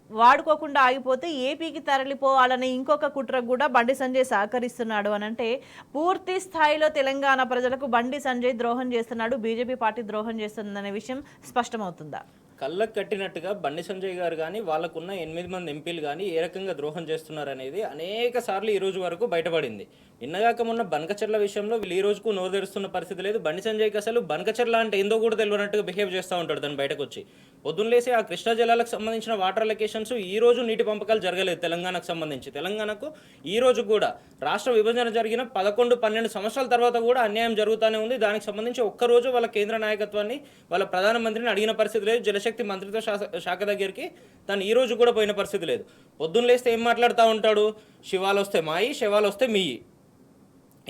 వాడుకోకుండా ఆగిపోతే ఏపీకి తరలిపోవాలని ఇంకొక కుట్రకు కూడా బండి సంజయ్ సహకరిస్తున్నాడు అని అంటే పూర్తి స్థాయిలో తెలంగాణ ప్రజలకు బండి సంజయ్ ద్రోహం చేస్తున్నాడు, బీజేపీ పార్టీ ద్రోహం చేస్తుందనే విషయం స్పష్టమవుతుందా? కళ్ళకు కట్టినట్టుగా బండి సంజయ్ గారు కానీ వాళ్ళకున్న 8 మంది ఎంపీలు కానీ ఏ రకంగా ద్రోహం చేస్తున్నారనేది అనేక సార్లు ఈ రోజు వరకు బయటపడింది. నిన్నగాక మొన్న బనకచెర్ల విషయంలో వీళ్ళు ఈ రోజుకు నోరు తెరుస్తున్న పరిస్థితి లేదు. బండి సంజయ్కి అసలు బనకచెర్ల అంటే ఏందో కూడా తెలియనట్టుగా బిహేవ్ చేస్తూ ఉంటాడు దాన్ని బయటకు వచ్చి. పొద్దున్నేసి ఆ కృష్ణా జలాలకు సంబంధించిన వాటర్ అలొకేషన్స్ ఈ రోజు నీటి పంపకాలు జరగలేదు తెలంగాణకు సంబంధించి. తెలంగాణకు ఈ రోజు కూడా రాష్ట్ర విభజన జరిగిన 11-12 సంవత్సరాల తర్వాత కూడా అన్యాయం జరుగుతూనే ఉంది. దానికి సంబంధించి ఒక్కరోజు వాళ్ళ కేంద్ర నాయకత్వాన్ని వాళ్ళ ప్రధానమంత్రిని అడిగిన పరిస్థితి లేదు. జలశక్తి మంత్రిత్వ శాఖ దగ్గరికి తను ఈ రోజు కూడా పోయిన పరిస్థితి లేదు. పొద్దున్న లేస్తే ఏం మాట్లాడుతూ ఉంటాడు, శివాలు వస్తే మాయి, శవాలు వస్తే మీయి,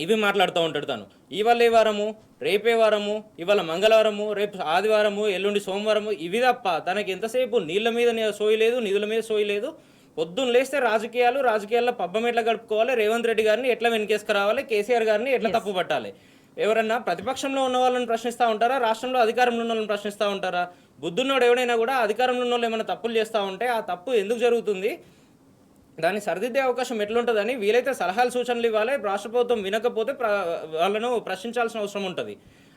ఇవి మాట్లాడుతూ ఉంటాడు తను. ఇవాళ ఏ వారము, రేపే వారము, ఇవాళ మంగళవారము, రేపు ఆదివారము, ఎల్లుండి సోమవారము, ఇవి తప్ప తనకి ఎంతసేపు నీళ్ళ మీద సోయి లేదు, నిధుల మీద సోయి లేదు. పొద్దున్న లేస్తే రాజకీయాల్లో పబ్బం ఎట్లా గడుపుకోవాలి, రేవంత్ రెడ్డి గారిని ఎట్లా వెనకేసుకురావాలి, కేసీఆర్ గారిని ఎట్లా తప్పు పట్టాలి. ఎవరన్నా ప్రతిపక్షంలో ఉన్న వాళ్ళని ప్రశ్నిస్తూ ఉంటారా, రాష్ట్రంలో అధికారంలో ఉన్న వాళ్ళని ప్రశ్నిస్తూ ఉంటారా? బుద్ధున్నోడు ఎవడైనా కూడా అధికారంలో ఉన్న వాళ్ళు ఏమైనా తప్పులు చేస్తూ ఉంటే ఆ తప్పు ఎందుకు జరుగుతుంది, దాన్ని సరిదిద్దే అవకాశం ఎట్లుంటుందని వీలైతే సలహాలు సూచనలు ఇవ్వాలి. రాష్ట్ర ప్రభుత్వం వినకపోతే వాళ్ళను ప్రశ్నించాల్సిన అవసరం ఉంటుంది.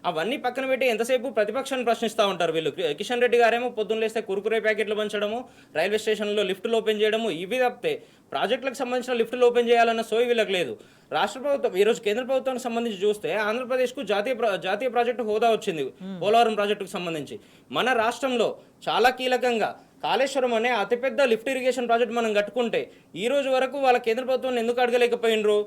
అవన్నీ పక్కన పెట్టి ఎంతసేపు ప్రతిపక్షాన్ని ప్రశ్నిస్తూ ఉంటారు వీళ్ళు. కిషన్ రెడ్డి గారేమో పొద్దున్న లేస్తే కురుకురే ప్యాకెట్లు పంచడము, రైల్వే స్టేషన్లో లిఫ్టులు ఓపెన్ చేయడము, ఇవి తప్పితే ప్రాజెక్టులకు సంబంధించిన లిఫ్టులు ఓపెన్ చేయాలన్న సోయి వీళ్ళకి లేదు. రాష్ట్ర ప్రభుత్వం ఈరోజు కేంద్ర ప్రభుత్వానికి సంబంధించి చూస్తే ఆంధ్రప్రదేశ్కు జాతీయ ప్రాజెక్టు హోదా వచ్చింది పోలవరం ప్రాజెక్టుకు సంబంధించి. మన రాష్ట్రంలో చాలా కీలకంగా కాళేశ్వరం అనే అతిపెద్ద లిఫ్ట్ ఇరిగేషన్ ప్రాజెక్ట్ మనం కట్టుకుంటే ఈ రోజు వరకు వాళ్ళ కేంద్ర ప్రభుత్వాన్ని ఎందుకు అడగలేకపోయినరు?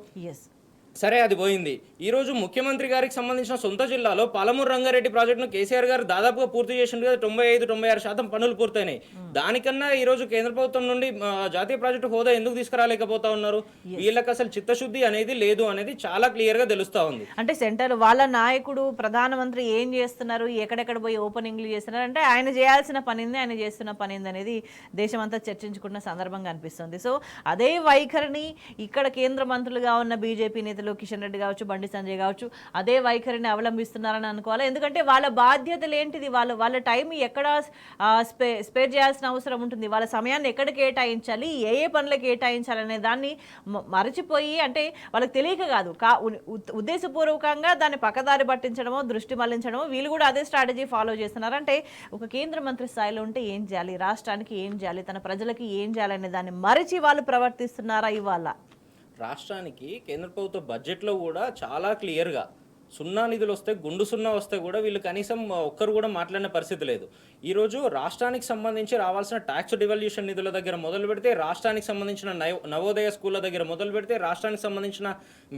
సరే, అది పోయింది. ఈరోజు ముఖ్యమంత్రి గారికి సంబంధించిన సొంత జిల్లాలో పాలమూరు రంగారెడ్డి ప్రాజెక్టును కేసీఆర్ గారు దాదాపుగా పూర్తి చేసింది కదా, 95-96% పనులు పూర్తయినాయి. దానికన్నా ఈరోజు కేంద్ర ప్రభుత్వం నుండి జాతీయ ప్రాజెక్టు హోదా ఎందుకు తీసుకురాలేకపోతా ఉన్నారు? వీళ్ళకి అసలు చిత్తశుద్ధి అనేది లేదు అనేది చాలా క్లియర్గా తెలుస్తూ ఉంది. అంటే సెంటర్ వాళ్ళ నాయకుడు ప్రధానమంత్రి ఏం చేస్తున్నారు, ఎక్కడెక్కడ పోయి ఓపెనింగ్లు చేస్తున్నారు అంటే ఆయన చేయాల్సిన పనింది, ఆయన చేస్తున్న పనింది అనేది దేశమంతా చర్చించుకున్న సందర్భంగా అనిపిస్తుంది. సో అదే వైఖరిని ఇక్కడ కేంద్ర మంత్రులుగా ఉన్న బీజేపీ నేతలు కిషన్ రెడ్డి కావచ్చు, బండి సంజయ్ కావచ్చు అదే వైఖరిని అవలంబిస్తున్నారని అనుకోవాలి. ఎందుకంటే వాళ్ళ బాధ్యతలు ఏంటిది, వాళ్ళ టైం ఎక్కడ స్పేర్ చేయాల్సిన అవసరం ఉంటుంది, వాళ్ళ సమయాన్ని ఎక్కడ కేటాయించాలి, ఏ పనులకు కేటాయించాలి అనే దాన్ని మరచిపోయి, అంటే వాళ్ళకి తెలియక కాదు, ఉద్దేశపూర్వకంగా దాన్ని పక్కదారి పట్టించడమో దృష్టి మళ్లించడమో వీళ్ళు కూడా అదే స్ట్రాటజీ ఫాలో చేస్తున్నారు. అంటే ఒక కేంద్ర మంత్రి స్థాయిలో ఉంటే ఏం చేయాలి, రాష్ట్రానికి ఏం చేయాలి, తన ప్రజలకి ఏం చేయాలనే దాన్ని మరిచి వాళ్ళు ప్రవర్తిస్తున్నారా? ఇవాళ రాష్ట్రానికి కేంద్ర ప్రభుత్వ బడ్జెట్లో కూడా చాలా క్లియర్గా సున్నా నిధులు వస్తే, గుండు సున్నా వస్తే కూడా వీళ్ళు కనీసం ఒక్కరు కూడా మాట్లాడిన పరిస్థితి లేదు. ఈరోజు రాష్ట్రానికి సంబంధించి రావాల్సిన ట్యాక్స్ డివల్యూషన్ నిధుల దగ్గర మొదలు పెడితే, రాష్ట్రానికి సంబంధించిన నవోదయ స్కూళ్ళ దగ్గర మొదలు పెడితే, రాష్ట్రానికి సంబంధించిన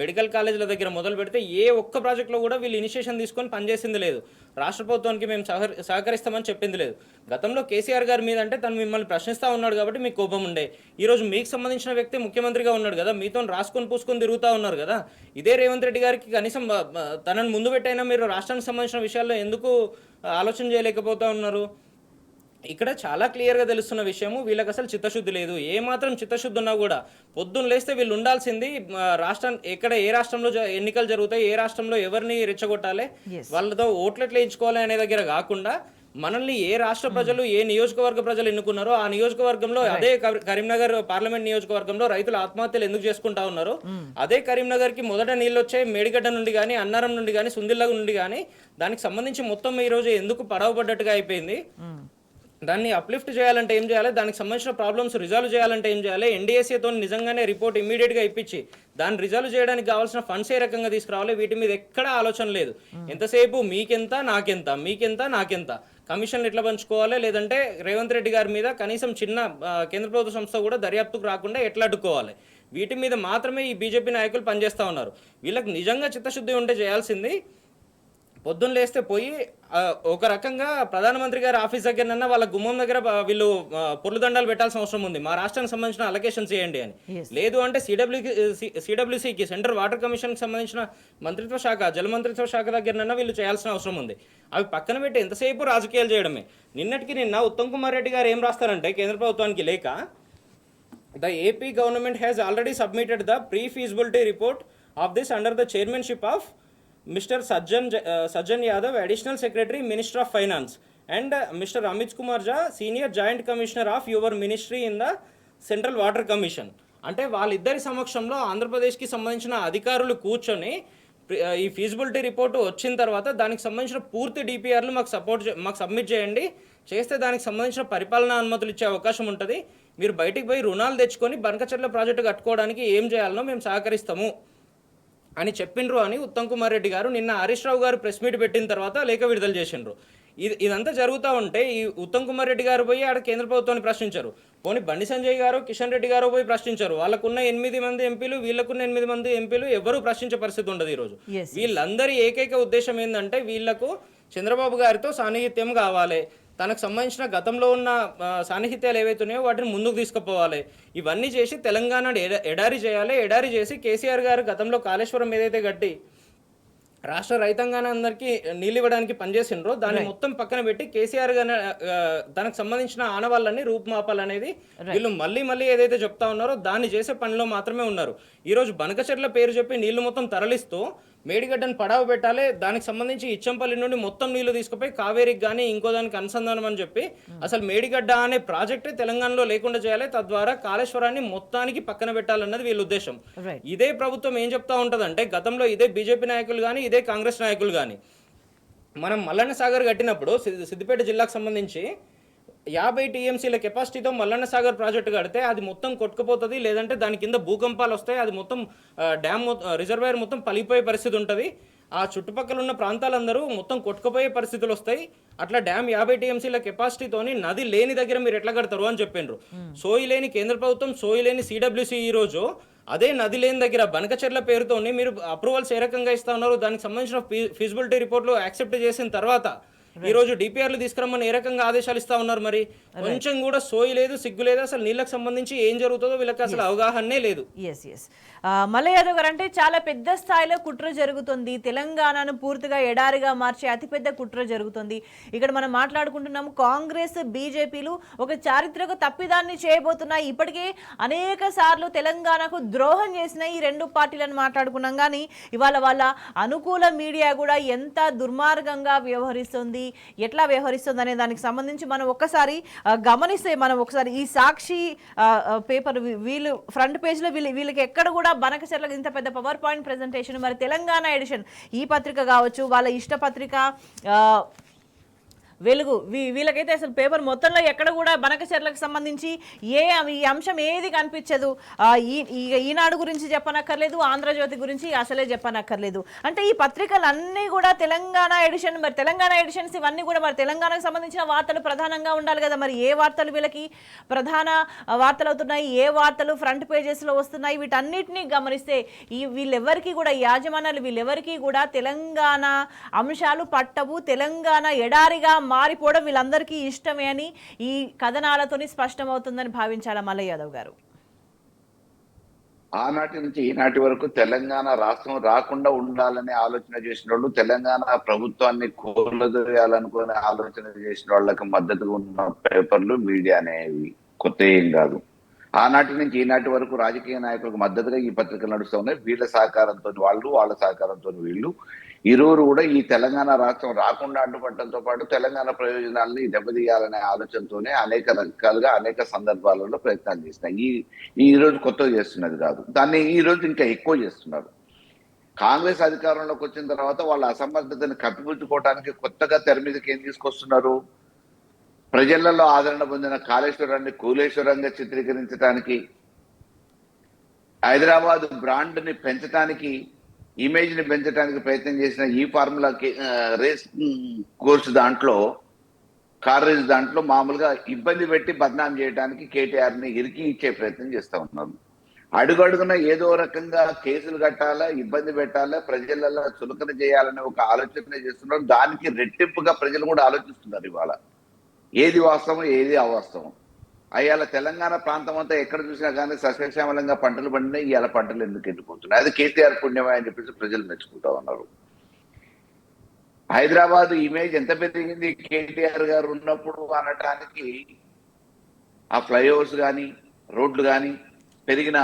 మెడికల్ కాలేజీల దగ్గర మొదలు పెడితే ఏ ఒక్క ప్రాజెక్టులో కూడా వీళ్ళు ఇనిషియేషన్ తీసుకొని పనిచేసింది లేదు. రాష్ట్ర ప్రభుత్వానికి మేము సహకరిస్తామని చెప్పింది లేదు. గతంలో కేసీఆర్ గారి మీద అంటే తను మిమ్మల్ని ప్రశ్నిస్తూ ఉన్నాడు కాబట్టి మీకు కోపం ఉండే. ఈరోజు మీకు సంబంధించిన వ్యక్తి ముఖ్యమంత్రిగా ఉన్నాడు కదా, మీతో రాసుకొని పూసుకొని తిరుగుతూ ఉన్నారు కదా. ఇదే రేవంత్ రెడ్డి గారికి కనీసం తనను ముందు పెట్టైనా మీరు రాష్ట్రానికి సంబంధించిన విషయాల్లో ఎందుకు ఆలోచన చేయలేకపోతా ఉన్నారు? ఇక్కడ చాలా క్లియర్గా తెలుస్తున్న విషయము, వీళ్ళకి అసలు చిత్తశుద్ధి లేదు. ఏ మాత్రం చిత్తశుద్ధి ఉన్నా కూడా పొద్దున్న లేస్తే వీళ్ళు ఉండాల్సింది రాష్ట్రం ఎక్కడ, ఏ రాష్ట్రంలో ఎన్నికలు జరుగుతాయి, ఏ రాష్ట్రంలో ఎవరిని రెచ్చగొట్టాలి, వాళ్ళతో ఓట్లు ఎట్లా ఎంచుకోవాలి అనే దగ్గర కాకుండా మనల్ని ఏ రాష్ట్ర ప్రజలు, ఏ నియోజకవర్గ ప్రజలు ఎన్నుకున్నారో ఆ నియోజకవర్గంలో, అదే కరీంనగర్ పార్లమెంట్ నియోజకవర్గంలో రైతులు ఆత్మహత్యలు ఎందుకు చేసుకుంటా ఉన్నారు, అదే కరీంనగర్ కి మొదట నీళ్ళు వచ్చాయి మేడిగడ్డ నుండి కానీ, అన్నారం నుండి కానీ, సుందిల్ల నుండి కానీ, దానికి సంబంధించి మొత్తం ఈ రోజు ఎందుకు పడవబడ్డట్టుగా అయిపోయింది? దాన్ని అప్లిఫ్ట్ చేయాలంటే ఏం చేయాలి, దానికి సంబంధించిన ప్రాబ్లమ్స్ రిజాల్వ్ చేయాలంటే ఏం చేయాలి, ఎన్డీఎస్ఏతో నిజంగానే రిపోర్ట్ ఇమీడియట్గా ఇప్పించి దాన్ని రిజాల్వ్ చేయడానికి కావాల్సిన ఫండ్స్ ఏ రకంగా తీసుకురావాలి, వీటి మీద ఎక్కడ ఆలోచన లేదు. ఎంతసేపు మీకెంత నాకెంత, మీకెంత నాకెంత, కమిషన్లు ఎట్లా పంచుకోవాలి, లేదంటే రేవంత్ రెడ్డి గారి మీద కనీసం చిన్న కేంద్ర ప్రభుత్వ సంస్థ కూడా దర్యాప్తుకు రాకుండా ఎట్లా అడ్డుకోవాలి, వీటి మీద మాత్రమే ఈ బీజేపీ నాయకులు పనిచేస్తూ ఉన్నారు. వీళ్ళకి నిజంగా చిత్తశుద్ధి ఉంటే చేయాల్సింది పొద్దున్న లేస్తే పోయి ఒక రకంగా ప్రధానమంత్రి గారి ఆఫీస్ దగ్గరనన్నా వాళ్ళ గుమ్మం దగ్గర వీళ్ళు పొర్లు దండాలు పెట్టాల్సిన అవసరం ఉంది, మా రాష్ట్రానికి సంబంధించిన అలొకేషన్స్ చేయండి అని. లేదు అంటే సిడబ్ల్యూసికి సెంట్రల్ వాటర్ కమిషన్కి సంబంధించిన మంత్రిత్వ శాఖ, జల మంత్రిత్వ శాఖ దగ్గరనన్నా వీళ్ళు చేయాల్సిన అవసరం ఉంది. అవి పక్కన పెట్టి ఎంతసేపు రాజకీయాలు చేయడమే. నిన్నటికి నిన్న ఉత్తమ్ కుమార్ రెడ్డి గారు ఏం రాస్తారంటే కేంద్ర ప్రభుత్వానికి లేక, the AP government has already submitted the pre-feasibility report of this under the chairmanship of Mr. Sajjan Yadav, Additional Secretary, Minister of Finance, and Mr. Amit Kumar Jha, Senior Joint Commissioner of your ministry in the Central Water Commission. అంటే వాళ్ళిద్దరి సమక్షంలో ఆంధ్రప్రదేశ్కి సంబంధించిన అధికారులు కూర్చొని ఈ feasibility report వచ్చిన తర్వాత దానికి సంబంధించిన పూర్తి డిపిఆర్లు మాకు సబ్మిట్ చేయండి, చేస్తే దానికి సంబంధించిన పరిపాలనా అనుమతులు ఇచ్చే అవకాశం ఉంటుంది, మీరు బయటికి పోయి రుణాలు తెచ్చుకొని బనకచెర్ల ప్రాజెక్టు కట్టుకోవడానికి ఏం చేయాలనో మేము సహకరిస్తాము అని చెప్పిండ్రు అని ఉత్తమ్ కుమార్ రెడ్డి గారు నిన్న హరీష్ రావు గారు ప్రెస్ మీట్ పెట్టిన తర్వాత లేఖ విడుదల చేసిండ్రు. ఇదంతా జరుగుతూ ఉంటే ఈ ఉత్తమ్ కుమార్ రెడ్డి గారు పోయి ఆడ కేంద్ర ప్రభుత్వాన్ని ప్రశ్నించారు. పోనీ బండి సంజయ్ గారు, కిషన్ రెడ్డి గారు పోయి ప్రశ్నించారు. వాళ్ళకున్న 8 మంది ఎంపీలు, వీళ్ళకున్న 8 మంది ఎంపీలు ఎవరు ప్రశ్నించే పరిస్థితి ఉండదు ఈరోజు. వీళ్ళందరి ఏకైక ఉద్దేశం ఏంటంటే వీళ్లకు చంద్రబాబు గారితో సాన్నిహిత్యం కావాలి, తనకు సంబంధించిన గతంలో ఉన్న సాన్నిహిత్యాలు ఏవైతున్నాయో వాటిని ముందుకు తీసుకుపోవాలి. ఇవన్నీ చేసి తెలంగాణ ఎడారి చేయాలి. ఎడారి చేసి కేసీఆర్ గారు గతంలో కాళేశ్వరం ఏదైతే కట్టి రాష్ట్ర రైతాంగాన్ని అందరికీ నీళ్ళు ఇవ్వడానికి పనిచేసిండ్రో దాన్ని మొత్తం పక్కన పెట్టి కేసీఆర్ గారు తనకు సంబంధించిన ఆనవాళ్ళని రూపుమాపాలనేది వీళ్ళు మళ్ళీ ఏదైతే చెప్తా ఉన్నారో దాన్ని చేసే పనిలో మాత్రమే ఉన్నారు. ఈరోజు బనకచెర్ల పేరు చెప్పి నీళ్లు మొత్తం తరలిస్తూ మేడిగడ్డను పడావ పెట్టాలి, దానికి సంబంధించి ఇచ్చంపల్లి నుండి మొత్తం నీళ్లు తీసుకుపోయి కావేరికి కానీ ఇంకో దానికి అనుసంధానం అని చెప్పి అసలు మేడిగడ్డ అనే ప్రాజెక్టే తెలంగాణలో లేకుండా చేయాలి, తద్వారా కాళేశ్వరాన్ని మొత్తానికి పక్కన పెట్టాలన్నది వీళ్ళ ఉద్దేశం. ఇదే ప్రభుత్వం ఏం చెప్తా ఉంటుందంటే గతంలో ఇదే బీజేపీ నాయకులు కానీ ఇదే కాంగ్రెస్ నాయకులు కానీ మనం మల్లన్న సాగర్ కట్టినప్పుడు సిద్దిపేట జిల్లాకు సంబంధించి 50 టీఎంసీల కెపాసిటీతో మల్లన్న సాగర్ ప్రాజెక్టు కడితే అది మొత్తం కొట్టుకుపోతుంది, లేదంటే దాని కింద భూకంపాలు వస్తాయి, అది మొత్తం డ్యామ్ రిజర్వాయర్ మొత్తం పలిగిపోయే పరిస్థితి ఉంటుంది, ఆ చుట్టుపక్కల ఉన్న ప్రాంతాలందరూ మొత్తం కొట్టుకుపోయే పరిస్థితులు వస్తాయి, అట్లా డ్యామ్ 50 టీఎంసీల కెపాసిటీతోని నది లేని దగ్గర మీరు ఎట్లా కడతారు అని చెప్పిండ్రు. సోయి లేని కేంద్ర ప్రభుత్వం, సోయి లేని సిడబ్ల్యూసీ ఈరోజు అదే నది లేని దగ్గర బనకచెర్ల పేరుతోని మీరు అప్రూవల్స్ ఏ రకంగా ఇస్తా ఉన్నారు, దానికి సంబంధించిన ఫీజిబిలిటీ రిపోర్ట్లు యాక్సెప్ట్ చేసిన తర్వాత ఈ రోజు డిపిఆర్లు తీసుకురమ్మని ఏ రకంగా ఆదేశాలు ఇస్తా ఉన్నారు. మరి కొంచెం కూడా సోయి లేదు, సిగ్గు లేదు, అసలు నీళ్ళకి సంబంధించి ఏం జరుగుతుందో వీళ్ళకి అసలు అవగాహనే లేదు. మల్లయ్య యాదవ్ గారు, అంటే చాలా పెద్ద స్థాయిలో కుట్ర జరుగుతుంది, తెలంగాణను పూర్తిగా ఎడారిగా మార్చే అతిపెద్ద కుట్ర జరుగుతుంది. ఇక్కడ మనం మాట్లాడుకుంటున్నాము కాంగ్రెస్ బీజేపీలు ఒక చారిత్రక తప్పిదాన్ని చేయబోతున్నాయి. ఇప్పటికే అనేక సార్లు తెలంగాణకు ద్రోహం చేసిన ఈ రెండు పార్టీలను మాట్లాడుకున్నాం, కానీ ఇవాళ వాళ్ళ అనుకూల మీడియా కూడా ఎంత దుర్మార్గంగా వ్యవహరిస్తుంది, ఎట్లా వ్యవహరిస్తుంది అనే దానికి సంబంధించి మనం ఒక్కసారి గమనిస్తే, మనం ఒకసారి ఈ సాక్షి పేపర్ వీళ్ళు ఫ్రంట్ పేజ్లో వీళ్ళకి ఎక్కడ కూడా బనకచెర్లకు ఇంత పెద్ద పవర్ పాయింట్ ప్రెజెంటేషన్, మరి తెలంగాణ ఎడిషన్ ఈ పత్రిక కావచ్చు, వాళ్ళ ఇష్ట పత్రిక వెలుగు, వీళ్ళకైతే అసలు పేపర్ మొత్తంలో ఎక్కడ కూడా బనకచెర్లకు సంబంధించి ఈ అంశం ఏది కనిపించదు. ఈనాడు గురించి చెప్పనక్కర్లేదు, ఆంధ్రజ్యోతి గురించి అసలే చెప్పనక్కర్లేదు. అంటే ఈ పత్రికలన్నీ కూడా తెలంగాణ ఎడిషన్, మరి తెలంగాణ ఎడిషన్స్ ఇవన్నీ కూడా మరి తెలంగాణకు సంబంధించిన వార్తలు ప్రధానంగా ఉండాలి కదా, మరి ఏ వార్తలు వీళ్ళకి ప్రధాన వార్తలు అవుతున్నాయి, ఏ వార్తలు ఫ్రంట్ పేజెస్లో వస్తున్నాయి, వీటన్నిటినీ గమనిస్తే వీళ్ళెవరికి కూడా యాజమాన్యాలు వీళ్ళెవరికి కూడా తెలంగాణ అంశాలు పట్టవు, తెలంగాణ ఎడారిగా మారిపోవడం వీళ్ళందరికీ ఇష్టమే అని ఈ కథనాలతోని స్పష్టమవుతుందని భావించాలా మల్లయ్య యాదవ్ గారు? ఆనాటి నుంచి ఈనాటి వరకు తెలంగాణ రాష్ట్రం రాకుండా ఉండాలనే ఆలోచన చేసిన వాళ్ళు, తెలంగాణ ప్రభుత్వాన్ని కూలదోయాలనుకునే ఆలోచన చేసిన వాళ్ళకి మద్దతుగా ఉన్న పేపర్లు, మీడియా అనేవి కొత్త ఏం కాదు. ఆనాటి నుంచి ఈనాటి వరకు రాజకీయ నాయకులకు మద్దతుగా ఈ పత్రికలు నడుస్తూ ఉన్నాయి. వీళ్ళ సహకారంతో వాళ్ళు, వాళ్ళ సహకారంతో వీళ్ళు, ఇరువురు కూడా ఈ తెలంగాణ రాష్ట్రం రాకుండా అడ్డుపడటంతో పాటు తెలంగాణ ప్రయోజనాలని దెబ్బతీయాలనే ఆలోచనతోనే అనేక రకాలుగా అనేక సందర్భాలలో ప్రయత్నాలు చేసినాయి. ఈ రోజు కొత్తగా చేస్తున్నది కాదు, దాన్ని ఈ రోజు ఇంకా ఎక్కువ చేస్తున్నారు. కాంగ్రెస్ అధికారంలోకి వచ్చిన తర్వాత వాళ్ళ అసమర్థతను కప్పిపుచ్చుకోవడానికి కొత్తగా తెర మీదకి ఏం తీసుకొస్తున్నారు? ప్రజలలో ఆదరణ పొందిన కాళేశ్వరాన్ని కూలేశ్వరంగా చిత్రీకరించడానికి, హైదరాబాద్ బ్రాండ్ ని పెంచడానికి, ఇమేజ్ ని పెంచడానికి ప్రయత్నం చేసిన ఈ ఫార్ములా రేస్ కోర్సు దాంట్లో, కార్ రేస్ దాంట్లో మామూలుగా ఇబ్బంది పెట్టి బద్నాం చేయడానికి కేటీఆర్ ని ఇరికి ఇచ్చే ప్రయత్నం చేస్తూ ఉన్నారు. అడుగడుగున ఏదో రకంగా కేసులు కట్టాలా, ఇబ్బంది పెట్టాలా, ప్రజలలో చులకన చేయాలనే ఒక ఆలోచన చేస్తున్నారు. దానికి రెట్టింపుగా ప్రజలు కూడా ఆలోచిస్తున్నారు ఇవాళ. ఏది వాస్తవం, ఏది అవాస్తవం. అయ్యాల తెలంగాణ ప్రాంతం అంతా ఎక్కడ చూసినా కానీ సస్యశ్యామలంగా పంటలు పండినాయి. ఇవాళ పంటలు ఎందుకు ఎండిపోతున్నాయి? అది కేసీఆర్ పుణ్యమే అని చెప్పేసి ప్రజలు మెచ్చుకుంటా ఉన్నారు. హైదరాబాద్ ఇమేజ్ ఎంత పెరిగింది కేటీఆర్ గారు ఉన్నప్పుడు అనటానికి ఆ ఫ్లైఓవర్స్ కానీ, రోడ్లు కానీ, పెరిగిన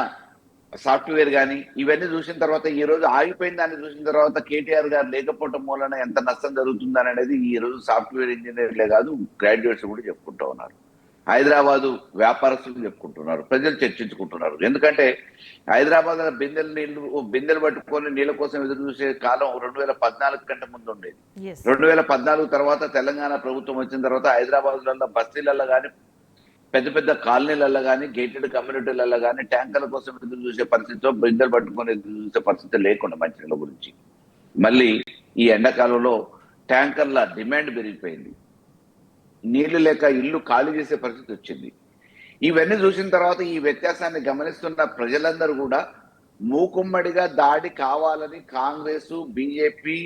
సాఫ్ట్వేర్ కానీ ఇవన్నీ చూసిన తర్వాత ఈ రోజు ఆగిపోయిన దాన్ని చూసిన తర్వాత కేటీఆర్ గారు లేకపోవటం మూలన ఎంత నష్టం జరుగుతుందని అనేది ఈ రోజు సాఫ్ట్వేర్ ఇంజనీర్లే కాదు గ్రాడ్యుయేట్స్ కూడా చెప్పుకుంటూ ఉన్నారు. హైదరాబాదు వ్యాపారస్తులు చెప్పుకుంటున్నారు, ప్రజలు చర్చించుకుంటున్నారు. ఎందుకంటే హైదరాబాద్ బిందెలు పట్టుకొని నీళ్ళ కోసం ఎదురు చూసే కాలం 2014 కంటే ముందు ఉండేది. 2014 తర్వాత తెలంగాణ ప్రభుత్వం వచ్చిన తర్వాత హైదరాబాద్ బస్తీలలో కానీ, పెద్ద పెద్ద కాలనీలలో కానీ, గేటెడ్ కమ్యూనిటీలలో కానీ ట్యాంకర్ల కోసం ఎదురు చూసే పరిస్థితితో బిందెలు పట్టుకొని ఎదురు చూసే పరిస్థితి లేకుండా మంచినీళ్ళ గురించి. మళ్ళీ ఈ ఎండాకాలంలో ట్యాంకర్ల డిమాండ్ పెరిగిపోయింది. నీళ్లు లేక ఇల్లు ఖాళీ చేసే పరిస్థితి వచ్చింది. ఇవన్నీ చూసిన తర్వాత ఈ వ్యత్యాసాన్ని గమనిస్తున్న ప్రజలందరూ కూడా మూకుమ్మడిగా దాడి కావాలని కాంగ్రెస్, బీజేపీ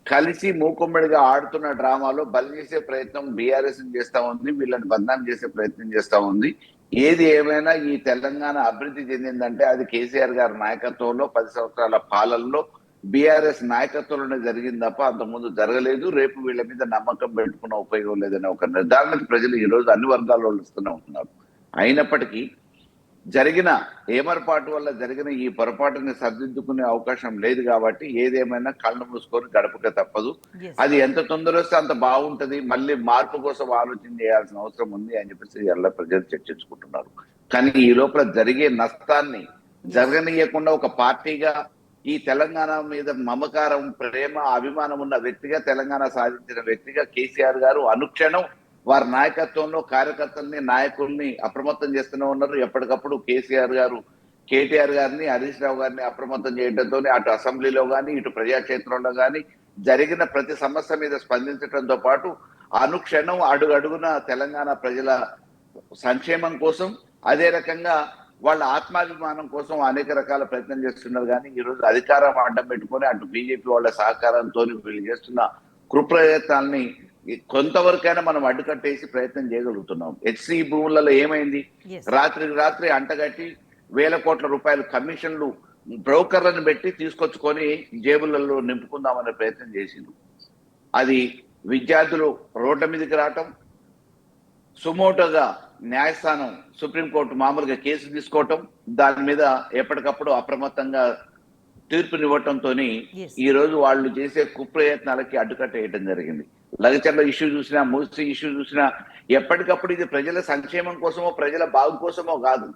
కలిసి మూకుమ్మడిగా ఆడుతున్న డ్రామాలో బలి చేసే ప్రయత్నం బీఆర్ఎస్ చేస్తా ఉంది, వీళ్ళని బదనాం చేసే ప్రయత్నం చేస్తా ఉంది. ఏది ఏమైనా ఈ తెలంగాణ అభివృద్ధి చెందిందంటే అది కేసీఆర్ గారి నాయకత్వంలో 10 సంవత్సరాల పాలనలో బీఆర్ఎస్ నాయకత్వంలోనే జరిగింది తప్ప అంతకుముందు జరగలేదు. రేపు వీళ్ళ మీద నమ్మకం పెట్టుకున్న ఉపయోగం లేదనే ఒక నిర్ధారణకు ప్రజలు ఈ రోజు అన్ని వర్గాల్లో వస్తూనే ఉంటున్నారు. అయినప్పటికీ జరిగిన ఏమరపాటు వల్ల జరిగిన ఈ పొరపాటుని సరిదిద్దుకునే అవకాశం లేదు కాబట్టి ఏదేమైనా కళ్ళు మూసుకొని గడపక తప్పదు. అది ఎంత తొందర వస్తే అంత బాగుంటది. మళ్ళీ మార్పు కోసం ఆలోచన చేయాల్సిన అవసరం ఉంది అని చెప్పేసి ఎలా ప్రజలు చర్చించుకుంటున్నారు. కానీ ఈ లోపల జరిగే నష్టాన్ని జరగనీయకుండా ఒక పార్టీగా ఈ తెలంగాణ మీద మమకారం, ప్రేమ, అభిమానం ఉన్న వ్యక్తిగా, తెలంగాణ సాధించిన వ్యక్తిగా కేసీఆర్ గారు అనుక్షణం వారి నాయకత్వంలో కార్యకర్తల్ని, నాయకుల్ని అప్రమత్తం చేస్తూనే ఉన్నారు. ఎప్పటికప్పుడు కేసీఆర్ గారు కేటీఆర్ గారిని, హరీష్ రావు గారిని అప్రమత్తం చేయడంతో అటు అసెంబ్లీలో కానీ, ఇటు ప్రజాక్షేత్రంలో కానీ జరిగిన ప్రతి సమస్య మీద స్పందించడంతో పాటు అనుక్షణం అడుగడుగున తెలంగాణ ప్రజల సంక్షేమం కోసం, అదే రకంగా వాళ్ళ ఆత్మాభిమానం కోసం అనేక రకాల ప్రయత్నం చేస్తున్నారు. కానీ ఈ రోజు అధికారం అడ్డం పెట్టుకొని అటు బీజేపీ వాళ్ళ సహకారంతో వీళ్ళు చేస్తున్న కుప్రయత్నాల్ని కొంతవరకైనా మనం అడ్డుకట్టేసి ప్రయత్నం చేయగలుగుతున్నాం. హెచ్సి భూములలో ఏమైంది? రాత్రికి రాత్రి అంటగట్టి 1000 కోట్ల రూపాయలు కమిషన్లు బ్రోకర్లను పెట్టి తీసుకొచ్చుకొని జేబులలో నింపుకుందామనే ప్రయత్నం చేసింది. అది విద్యార్థులు రోడ్ల మీదకి రావటం, సుమోటోగా న్యాయస్థానం, సుప్రీంకోర్టు మామూలుగా కేసు తీసుకోవటం, దాని మీద ఎప్పటికప్పుడు అప్రమత్తంగా తీర్పునివ్వటంతో ఈ రోజు వాళ్ళు చేసే కుప్రయత్నాలకి అడ్డుకట్టేయటం జరిగింది. లగచర్ల ఇష్యూ చూసినా, మూసి ఇష్యూ చూసినా ఎప్పటికప్పుడు ఇది ప్రజల సంక్షేమం కోసమో, ప్రజల బాగు కోసమో కాదు,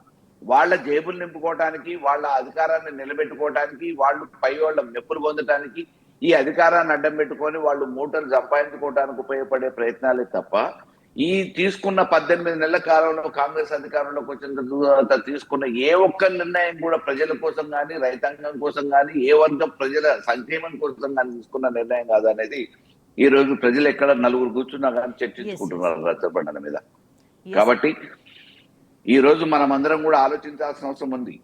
వాళ్ళ జేబులు నింపుకోవటానికి, వాళ్ళ అధికారాన్ని నిలబెట్టుకోవటానికి, వాళ్ళు పై వాళ్ళ మెప్పులు పొందటానికి ఈ అధికారాన్ని అడ్డం పెట్టుకొని వాళ్ళు మూటలు సంపాదించుకోవడానికి ఉపయోగపడే ప్రయత్నాలే తప్ప ఈ తీసుకున్న 18 నెలల కాలంలో కాంగ్రెస్ అధికారంలోకి వచ్చిన తర్వాత తీసుకున్న ఏ ఒక్క నిర్ణయం కూడా ప్రజల కోసం కానీ, రైతాంగం కోసం కానీ, ఏ వర్గం ప్రజల సంక్షేమం కోసం కానీ తీసుకున్న నిర్ణయం కాదనేది ఈ రోజు ప్రజలు ఎక్కడ నలుగురు కూర్చున్నా కానీ చర్చించుకుంటున్నారు రచ్చబండల మీద. కాబట్టి ఈ రోజు మనం అందరం కూడా ఆలోచించాల్సిన అవసరం ఉంది.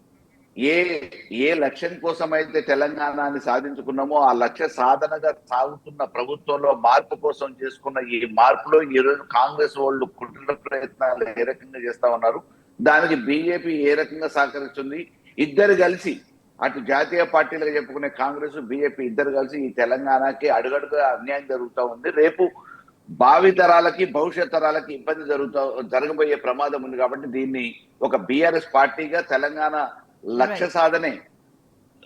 ఏ లక్ష్యం కోసం అయితే తెలంగాణని సాధించుకున్నామో ఆ లక్ష్య సాధనగా సాగుతున్న ప్రభుత్వంలో మార్పు కోసం చేసుకున్న ఈ మార్పులో ఈ రోజు కాంగ్రెస్ వాళ్ళు కుట్ర ప్రయత్నాలు ఏ రకంగా చేస్తా ఉన్నారు, దానికి బీజేపీ ఏ రకంగా సహకరిస్తుంది, ఇద్దరు కలిసి అటు జాతీయ పార్టీలుగా చెప్పుకునే కాంగ్రెస్, బీజేపీ ఇద్దరు కలిసి ఈ తెలంగాణకి అడుగడుగా అన్యాయం జరుగుతూ ఉంది. రేపు భావి తరాలకి, భవిష్యత్ తరాలకి ఇబ్బంది జరగబోయే ప్రమాదం ఉంది. కాబట్టి దీన్ని ఒక బీఆర్ఎస్ పార్టీగా తెలంగాణ లక్ష్య సాధనే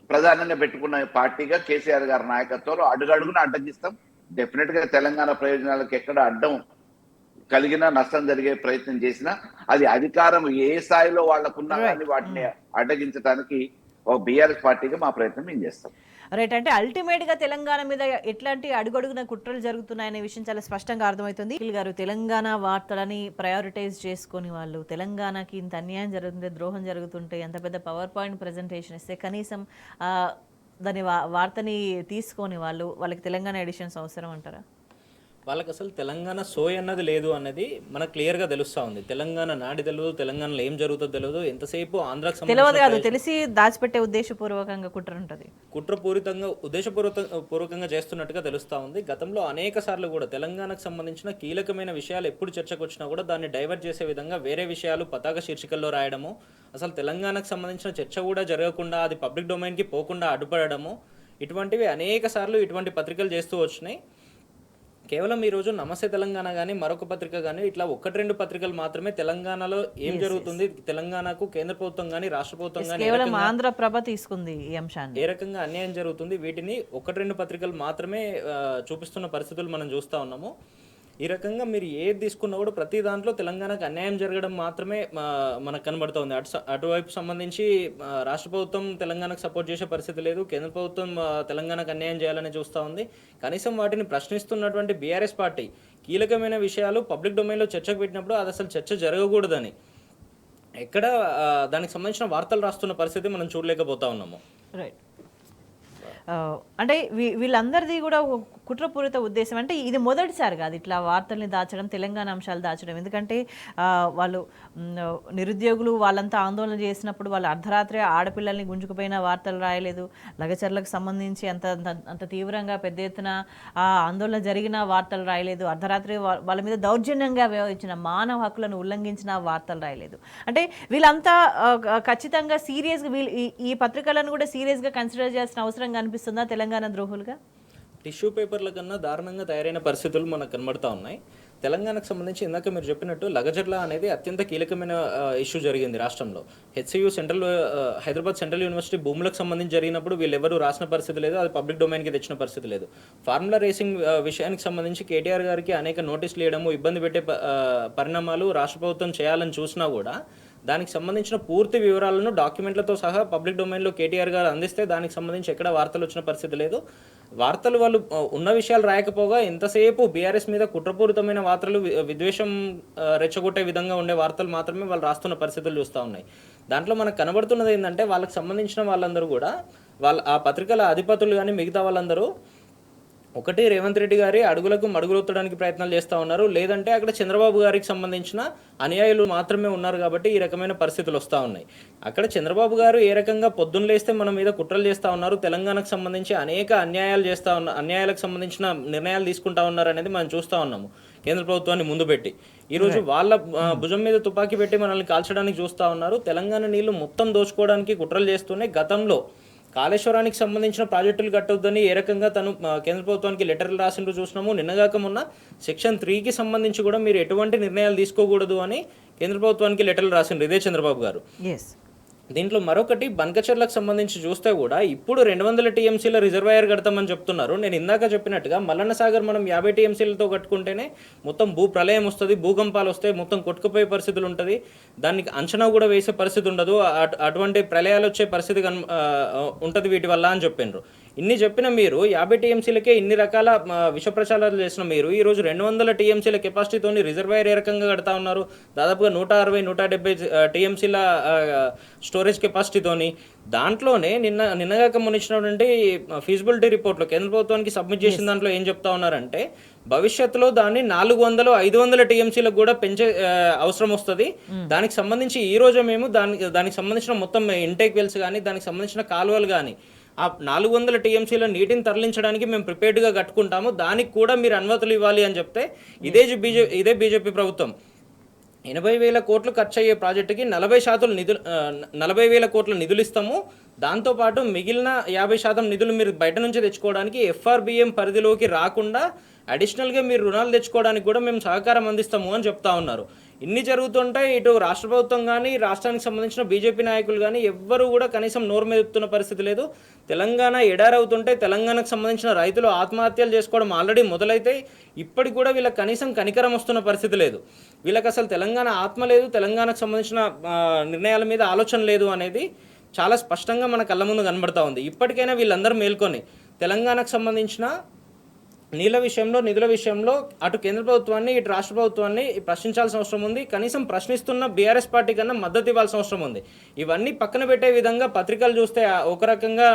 ప్రధానంగా పెట్టుకున్న పార్టీగా కేసీఆర్ గారి నాయకత్వంలో అడుగడుగున అడ్డగిస్తాం. డెఫినెట్ గా తెలంగాణ ప్రయోజనాలకు ఎక్కడ అడ్డం కలిగినా, నష్టం జరిగే ప్రయత్నం చేసినా అది అధికారం ఏ స్థాయిలో వాళ్ళకున్నా కానీ వాటిని అడ్డగించడానికి ఒక బీఆర్ఎస్ పార్టీగా మా ప్రయత్నం మేము చేస్తాం. రైట్. అంటే అల్టిమేట్ గా తెలంగాణ మీద ఎట్లాంటి అడుగడుగున కుట్రలు జరుగుతున్నాయనే విషయం చాలా స్పష్టంగా అర్థమవుతుంది. గారు తెలంగాణ వార్తలని ప్రయారిటైజ్ చేసుకుని వాళ్ళు తెలంగాణకి ఇంత అన్యాయం జరుగుతుంటే, ద్రోహం జరుగుతుంటే ఎంత పెద్ద పవర్ పాయింట్ ప్రజెంటేషన్ ఇస్తే కనీసం దాని వార్తని తీసుకొని వాళ్ళకి తెలంగాణ ఎడిషన్స్ అవసరం అంటారా? వాళ్ళకి అసలు తెలంగాణ సోయ్ అన్నది లేదు అన్నది మనకు క్లియర్గా తెలుస్తూ ఉంది. తెలంగాణ నాడి తెలియదు, తెలంగాణలో ఏం జరుగుతుందో తెలియదు. ఎంతసేపు ఆంధ్రాకి తెలియదు కాదు, సంబంధించిన తెలిసి దాచిపెట్టే ఉద్దేశపూర్వకంగా కుట్ర ఉంటుంది. కుట్రపూరితంగా పూర్వకంగా చేస్తున్నట్టుగా తెలుస్తూ ఉంది. గతంలో అనేక సార్లు కూడా తెలంగాణకు సంబంధించిన కీలకమైన విషయాలు ఎప్పుడు చర్చకు వచ్చినా కూడా దాన్ని డైవర్ట్ చేసే విధంగా వేరే విషయాలు పతాక శీర్షికల్లో రాయడము, అసలు తెలంగాణకు సంబంధించిన చర్చ కూడా జరగకుండా అది పబ్లిక్ డొమైన్కి పోకుండా అడ్డుపడము, ఇటువంటివి అనేక సార్లు ఇటువంటి పత్రికలు చేస్తూ వచ్చినాయి. కేవలం ఈరోజు నమస్తే తెలంగాణ కానీ మరొక పత్రిక కానీ ఇట్లా 1-2 పత్రికలు మాత్రమే తెలంగాణలో ఏం జరుగుతుంది, తెలంగాణకు కేంద్ర ప్రభుత్వం కానీ రాష్ట్ర ప్రభుత్వం కానీ కేవలం ఆంధ్రప్రభ తీసుకుంది ఈ అంశాన్ని, ఏ రకంగా అన్యాయం జరుగుతుంది, వీటిని 1-2 పత్రికలు మాత్రమే చూపిస్తున్న పరిస్థితులు మనం చూస్తూ ఉన్నాము. ఈ రకంగా మీరు ఏది తీసుకున్నా కూడా ప్రతి దాంట్లో తెలంగాణకు అన్యాయం జరగడం మాత్రమే మనకు కనబడుతుంది. అటువైపు సంబంధించి రాష్ట్ర ప్రభుత్వం తెలంగాణకు సపోర్ట్ చేసే పరిస్థితి లేదు, కేంద్ర ప్రభుత్వం తెలంగాణకు అన్యాయం చేయాలని చూస్తూ ఉంది. కనీసం వాటిని ప్రశ్నిస్తున్నటువంటి బీఆర్ఎస్ పార్టీ కీలకమైన విషయాలు పబ్లిక్ డొమైన్లో చర్చకు పెట్టినప్పుడు అది అసలు చర్చ జరగకూడదని ఎక్కడ దానికి సంబంధించిన వార్తలు రాస్తున్న పరిస్థితి మనం చూడలేకపోతా ఉన్నాము. రైట్. అంటే వీళ్ళందరిది కూడా ఒక కుట్రపూరిత ఉద్దేశం. అంటే ఇది మొదటిసారి కాదు ఇట్లా వార్తల్ని దాచడం, తెలంగాణ అంశాలు దాచడం. ఎందుకంటే వాళ్ళు నిరుద్యోగులు వాళ్ళంతా ఆందోళన చేసినప్పుడు వాళ్ళు అర్ధరాత్రి ఆడపిల్లల్ని గుంజుకుపోయిన వార్తలు రాయలేదు, లగచర్లకు సంబంధించి అంత తీవ్రంగా పెద్ద ఎత్తున ఆందోళన జరిగిన వార్తలు రాయలేదు, అర్ధరాత్రి వాళ్ళ మీద దౌర్జన్యంగా వ్యవహరించిన మానవ హక్కులను ఉల్లంఘించిన వార్తలు రాయలేదు. అంటే వీళ్ళంతా ఖచ్చితంగా సీరియస్గా ఈ పత్రికలను కూడా సీరియస్గా కన్సిడర్ చేయాల్సిన అవసరం కనిపిస్తుందా తెలంగాణ ద్రోహులుగా? టిష్యూ పేపర్ల కన్నా దారుణంగా తయారైన పరిస్థితులు మనకు కనబడుతూ ఉన్నాయి. తెలంగాణకు సంబంధించి ఇందాక మీరు చెప్పినట్టు లగజర్ల అనేది అత్యంత కీలకమైన ఇష్యూ జరిగింది రాష్ట్రంలో. హెచ్సియు హైదరాబాద్ సెంట్రల్ యూనివర్సిటీ భూములకు సంబంధించి జరిగినప్పుడు వీళ్ళెవరూ రాసిన పరిస్థితి లేదు, అది పబ్లిక్ డొమైన్కి తెచ్చిన పరిస్థితి లేదు. ఫార్ములా రేసింగ్ విషయానికి సంబంధించి కేటీఆర్ గారికి అనేక నోటీసులు ఇవ్వడము, ఇబ్బంది పెట్టే పరిణామాలు రాష్ట్ర ప్రభుత్వం చేయాలని చూసినా కూడా దానికి సంబంధించిన పూర్తి వివరాలను డాక్యుమెంట్లతో సహా పబ్లిక్ డొమైన్లో కేటీఆర్ గారు అందిస్తే దానికి సంబంధించి ఎక్కడ వార్తలు వచ్చిన పరిస్థితి లేదు. వార్తలు వాళ్ళు ఉన్న విషయాలు రాయకపోగా ఎంతసేపు బీఆర్ఎస్ మీద కుట్రపూరితమైన వార్తలు, విద్వేషం రెచ్చగొట్టే విధంగా ఉండే వార్తలు మాత్రమే వాళ్ళు రాస్తున్న పరిస్థితులు చూస్తూ ఉన్నాయి. దాంట్లో మనకు కనబడుతున్నది ఏంటంటే వాళ్ళకి సంబంధించిన వాళ్ళందరూ కూడా ఆ పత్రికల అధిపతులు కానీ మిగతా వాళ్ళందరూ ఒకటి రేవంత్ రెడ్డి గారి అడుగులకు మడుగులొత్తడానికి ప్రయత్నాలు చేస్తూ ఉన్నారు, లేదంటే అక్కడ చంద్రబాబు గారికి సంబంధించిన అనుయాయులు మాత్రమే ఉన్నారు కాబట్టి ఈ రకమైన పరిస్థితులు వస్తూ ఉన్నాయి. అక్కడ చంద్రబాబు గారు ఏ రకంగా పొద్దున్న లేస్తే మన మీద కుట్రలు చేస్తూ ఉన్నారు, తెలంగాణకు సంబంధించి అనేక అన్యాయాలకు సంబంధించిన నిర్ణయాలు తీసుకుంటా ఉన్నారు అనేది మనం చూస్తూ ఉన్నాము. కేంద్ర ప్రభుత్వాన్ని ముందు పెట్టి ఈరోజు వాళ్ళ భుజం మీద తుపాకీ పెట్టి మనల్ని కాల్చడానికి చూస్తూ ఉన్నారు. తెలంగాణ నీళ్లు మొత్తం దోచుకోవడానికి కుట్రలు చేస్తూనే గతంలో కాళేశ్వరానికి సంబంధించిన ప్రాజెక్టులు కట్టొద్దని ఏ రకంగా తను కేంద్ర ప్రభుత్వానికి లెటర్లు రాసిండ్రు చూసినాము. నిన్నగాక మొన్న సెక్షన్ 3కి సంబంధించి కూడా మీరు ఎటువంటి నిర్ణయాలు తీసుకోకూడదు అని కేంద్ర ప్రభుత్వానికి లెటర్లు రాసిండ్రు ఇదే చంద్రబాబు గారు. దీంట్లో మరొకటి బనకచర్లకు సంబంధించి చూస్తే కూడా ఇప్పుడు 200 టీఎంసీల రిజర్వాయర్ కడతామని చెప్తున్నారు. నేను ఇందాక చెప్పినట్టుగా మల్లన్న సాగర్ మనం 50 టీఎంసీలతో కట్టుకుంటేనే మొత్తం భూ ప్రళయం వస్తుంది, భూకంపాలు వస్తాయి, మొత్తం కొట్టుకుపోయే పరిస్థితులు ఉంటుంది, దానికి అంచనా కూడా వేసే పరిస్థితి ఉండదు, అటువంటి ప్రళయాలు వచ్చే పరిస్థితి ఉంటుంది వీటి వల్ల అని చెప్పిండ్రు. ఇన్ని చెప్పిన మీరు 50 టీఎంసీలకే ఇన్ని రకాల విష ప్రచారాలు చేసిన మీరు ఈరోజు 200 టీఎంసీల కెపాసిటీతోని రిజర్వాయర్ ఏ రకంగా కడతా ఉన్నారు, దాదాపుగా 160-170 టీఎంసీల స్టోరేజ్ కెపాసిటీతోని. దాంట్లోనే నిన్నగాక మొన్నిచ్చినటువంటి ఫీజిబిలిటీ రిపోర్ట్లో కేంద్ర ప్రభుత్వానికి సబ్మిట్ చేసిన దాంట్లో ఏం చెప్తా ఉన్నారంటే భవిష్యత్తులో దాన్ని 400-500 టీఎంసీలకు కూడా పెంచే అవసరం వస్తుంది. దానికి సంబంధించి ఈ రోజు మేము దానికి సంబంధించిన మొత్తం ఇంటేక్ వెల్స్ కానీ దానికి సంబంధించిన కాలువలు కానీ ఆ 400 టీఎంసీల నీటిని తరలించడానికి మేము ప్రిపేర్డ్గా కట్టుకుంటాము, దానికి కూడా మీరు అనుమతులు ఇవ్వాలి అని చెప్తే ఇదే బీజేపీ ప్రభుత్వం 80,000 కోట్లు ఖర్చు అయ్యే ప్రాజెక్టుకి 40,000 కోట్ల నిధులు ఇస్తాము, దాంతోపాటు మిగిలిన 50% నిధులు మీరు బయట నుంచి తెచ్చుకోవడానికి ఎఫ్ఆర్బిఎం పరిధిలోకి రాకుండా అడిషనల్గా మీరు రుణాలు తెచ్చుకోవడానికి కూడా మేము సహకారం అందిస్తాము అని చెప్తా ఉన్నారు. ఇన్ని జరుగుతుంటే ఇటు రాష్ట్ర ప్రభుత్వం కానీ రాష్ట్రానికి సంబంధించిన బీజేపీ నాయకులు కానీ ఎవ్వరూ కూడా కనీసం నోరు మెదుపుతున్న పరిస్థితి లేదు. తెలంగాణ ఎడారవుతుంటే తెలంగాణకు సంబంధించిన రైతులు ఆత్మహత్యలు చేసుకోవడం ఆల్రెడీ మొదలైతే ఇప్పటికి కూడా వీళ్ళకి కనీసం కనికరం వస్తున్న పరిస్థితి లేదు. వీళ్ళకి అసలు తెలంగాణ ఆత్మ లేదు, తెలంగాణకు సంబంధించిన నిర్ణయాల మీద ఆలోచన లేదు అనేది చాలా స్పష్టంగా మన కళ్ళ ముందు కనబడతా ఉంది. ఇప్పటికైనా వీళ్ళందరూ మేల్కొని తెలంగాణకు సంబంధించిన నీళ్ళ విషయంలో, నిధుల విషయంలో అటు కేంద్ర ప్రభుత్వాన్ని, ఇటు రాష్ట్ర ప్రభుత్వాన్ని ప్రశ్నించాల్సిన అవసరం ఉంది. కనీసం ప్రశ్నిస్తున్న బీఆర్ఎస్ పార్టీ కన్నా మద్దతు ఇవ్వాల్సిన అవసరం ఉంది. ఇవన్నీ పక్కన పెట్టే విధంగా పత్రికలు చూస్తే ఒక రకంగా,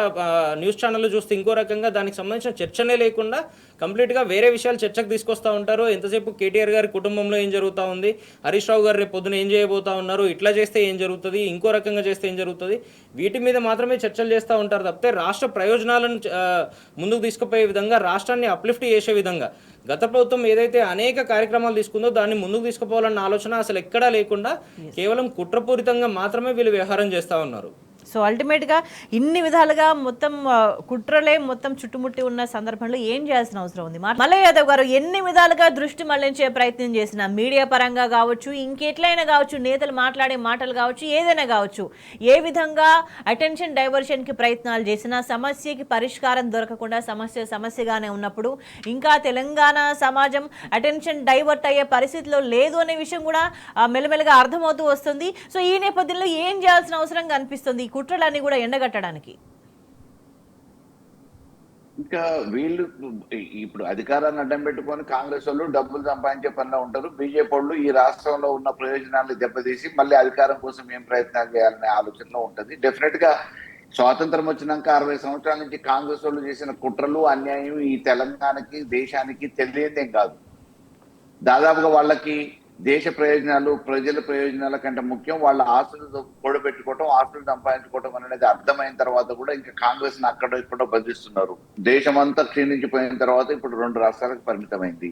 న్యూస్ ఛానళ్ళు చూస్తే ఇంకో రకంగా, దానికి సంబంధించిన చర్చనే లేకుండా కంప్లీట్గా వేరే విషయాలు చర్చకు తీసుకొస్తూ ఉంటారు. ఎంతసేపు కేటీఆర్ గారి కుటుంబంలో ఏం జరుగుతూ ఉంది, హరీష్ రావు గారు రేపు పొద్దున ఏం చేయబోతా ఉన్నారు, ఇట్లా చేస్తే ఏం జరుగుతుంది, ఇంకో రకంగా చేస్తే ఏం జరుగుతుంది, వీటి మీద మాత్రమే చర్చలు చేస్తూ ఉంటారు తప్పితే రాష్ట్ర ప్రయోజనాలను ముందుకు తీసుకుపోయే విధంగా, రాష్ట్రాన్ని అప్లిఫ్ట్ చేసే విధంగా గత ప్రభుత్వం ఏదైతే అనేక కార్యక్రమాలు తీసుకుందో దాన్ని ముందుకు తీసుకుపోవాలన్న ఆలోచన అసలు ఎక్కడా లేకుండా కేవలం కుట్రపూరితంగా మాత్రమే వీళ్ళు వ్యవహారం చేస్తూ ఉన్నారు. సో అల్టిమేట్గా ఇన్ని విధాలుగా మొత్తం కుట్రలే మొత్తం చుట్టుముట్టి ఉన్న సందర్భంలో ఏం చేయాల్సిన అవసరం ఉంది? మల్లయ్య యాదవ్ గారు ఎన్ని విధాలుగా దృష్టి మళ్లించే ప్రయత్నం చేసిన, మీడియా పరంగా కావచ్చు, ఇంకెట్లయినా కావచ్చు, నేతలు మాట్లాడే మాటలు కావచ్చు, ఏదైనా కావచ్చు, ఏ విధంగా అటెన్షన్ డైవర్షన్కి ప్రయత్నాలు చేసినా సమస్యకి పరిష్కారం దొరకకుండా సమస్యగానే ఉన్నప్పుడు ఇంకా తెలంగాణ సమాజం అటెన్షన్ డైవర్ట్ అయ్యే పరిస్థితిలో లేదు అనే విషయం కూడా మెల్లమెల్లగా అర్థమవుతూ వస్తుంది. సో ఈ నేపథ్యంలో ఏం చేయాల్సిన అవసరం కనిపిస్తుంది కుట్రలన్నీ కూడా ఎండగట్టడానికి? ఇంకా వీళ్ళు ఇప్పుడు అధికారాన్ని అడ్డం పెట్టుకొని కాంగ్రెస్ వాళ్ళు డబ్బులు సంపాదించే పనిలో ఉంటారు. బీజేపీ వాళ్ళు ఈ రాష్ట్రంలో ఉన్న ప్రయోజనాలను దెబ్బతీసి మళ్ళీ అధికారం కోసం ఏం ప్రయత్నాలు చేయాలనే ఆలోచనలో ఉంటుంది. డెఫినెట్ గా స్వాతంత్రం వచ్చినాక 60 సంవత్సరాల నుంచి కాంగ్రెస్ వాళ్ళు చేసిన కుట్రలు, అన్యాయం ఈ తెలంగాణకి, దేశానికి తెలియదేం కాదు. దాదాపుగా వాళ్ళకి దేశ ప్రయోజనాలు, ప్రజల ప్రయోజనాల కంటే ముఖ్యం వాళ్ళ ఆస్తులు కూడబెట్టుకోవటం, ఆస్తులు సంపాదించుకోవటం అనేది అర్థమైన తర్వాత కూడా ఇంకా కాంగ్రెస్ ని అక్కడ ఇక్కడ బదిలిస్తున్నారు. దేశమంతా క్షీణించిపోయిన తర్వాత ఇప్పుడు 2 రాష్ట్రాలకు పరిమితమైంది.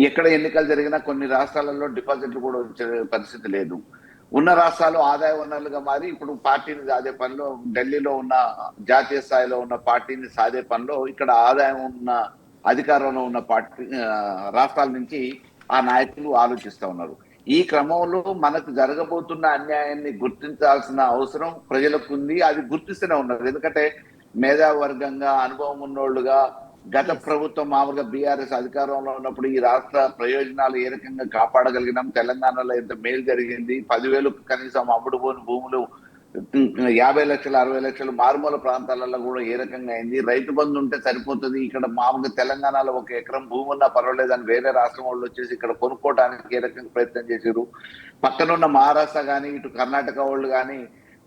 ఎక్కడ ఎన్నికలు జరిగినా కొన్ని రాష్ట్రాలలో డిపాజిట్లు కూడా వచ్చే పరిస్థితి లేదు. ఉన్న రాష్ట్రాలు ఆదాయ వనరులుగా మారి ఇప్పుడు పార్టీని సాధే పనిలో, ఢిల్లీలో ఉన్న జాతీయ స్థాయిలో ఉన్న పార్టీని సాధే పనిలో ఇక్కడ ఆదాయం ఉన్న, అధికారంలో ఉన్న పార్టీ రాష్ట్రాల నుంచి ఆ నాయకులు ఆలోచిస్తూ ఉన్నారు. ఈ క్రమంలో మనకు జరగబోతున్న అన్యాయాన్ని గుర్తించాల్సిన అవసరం ప్రజలకు ఉంది. అది గుర్తిస్తూనే ఉన్నారు. ఎందుకంటే మేధావర్గంగా, అనుభవం ఉన్నోళ్లుగా గత ప్రభుత్వం మామూలుగా బీఆర్ఎస్ అధికారంలో ఉన్నప్పుడు ఈ రాష్ట్ర ప్రయోజనాలు ఏ రకంగా కాపాడగలిగినాం, తెలంగాణలో ఎంత మేలు జరిగింది, 10,000 కనీసం అమ్ముడు పోని భూములు 50 లక్షలు 60 లక్షలు మారుమూల ప్రాంతాలలో కూడా ఏ రకంగా అయింది. రైతు బంధు ఉంటే సరిపోతుంది, ఇక్కడ మామూలుగా తెలంగాణలో 1 ఎకరం భూమి ఉన్నా పర్వాలేదని వేరే రాష్ట్రం వాళ్ళు వచ్చేసి ఇక్కడ కొనుక్కోవడానికి ఏ రకంగా ప్రయత్నం చేశారు. పక్కనున్న మహారాష్ట్ర కానీ, ఇటు కర్ణాటక వాళ్ళు కానీ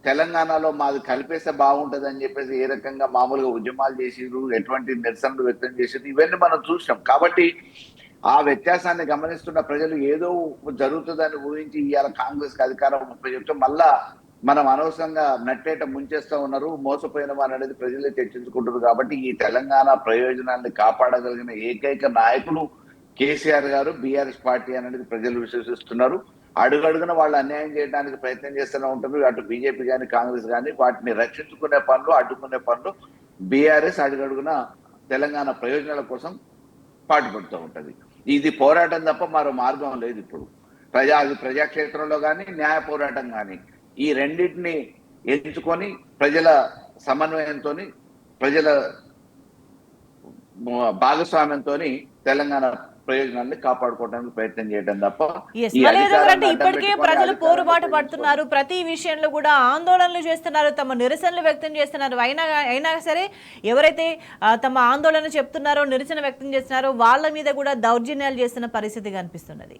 తెలంగాణలో మాది కలిపేస్తే బాగుంటది అని చెప్పేసి ఏ రకంగా మామూలుగా ఉద్యమాలు చేసిరు, ఎటువంటి నిరసనలు వ్యక్తం చేసిరు, ఇవన్నీ మనం చూసాం. కాబట్టి ఆ వ్యత్యాసాన్ని గమనిస్తున్న ప్రజలు ఏదో జరుగుతుందని ఊహించి ఇవాళ కాంగ్రెస్ కి అధికారం చెప్తే మళ్ళా మనం అనవసరంగా నట్టేట ముంచేస్తా ఉన్నారు, మోసపోయిన వారు అనేది ప్రజలే చర్చించుకుంటారు. కాబట్టి ఈ తెలంగాణ ప్రయోజనాన్ని కాపాడగలిగిన ఏకైక నాయకుడు కేసీఆర్ గారు, బీఆర్ఎస్ పార్టీ అనేది ప్రజలు విశ్వసిస్తున్నారు. అడుగడుగున వాళ్ళు అన్యాయం చేయడానికి ప్రయత్నం చేస్తూనే ఉంటారు. అటు బీజేపీ కానీ, కాంగ్రెస్ కానీ వాటిని రక్షించుకునే పనులు, అడ్డుకునే పనులు బీఆర్ఎస్ అడుగడుగున తెలంగాణ ప్రయోజనాల కోసం పాటుపడుతూ ఉంటది. ఇది పోరాటం తప్ప మరో మార్గం లేదు. ఇప్పుడు ప్రజాక్షేత్రంలో కానీ, న్యాయ పోరాటం కానీ ఈ రెండింటిని ఎంచుకొని ప్రజల సమన్వయంతో, ప్రజల భాగస్వామ్యంతో తెలంగాణ ప్రయోజనాన్ని కాపాడుకోవడానికి ప్రయత్నం చేయడం తప్ప ఇప్పటికే ప్రజలు పోరుబాటు పడుతున్నారు, ప్రతి విషయంలో కూడా ఆందోళనలు చేస్తున్నారు, తమ నిరసనలు వ్యక్తం చేస్తున్నారు. అయినా సరే ఎవరైతే తమ ఆందోళన చెప్తున్నారో, నిరసన వ్యక్తం చేస్తున్నారో వాళ్ళ మీద కూడా దౌర్జన్యాలు చేస్తున్న పరిస్థితి కనిపిస్తున్నది.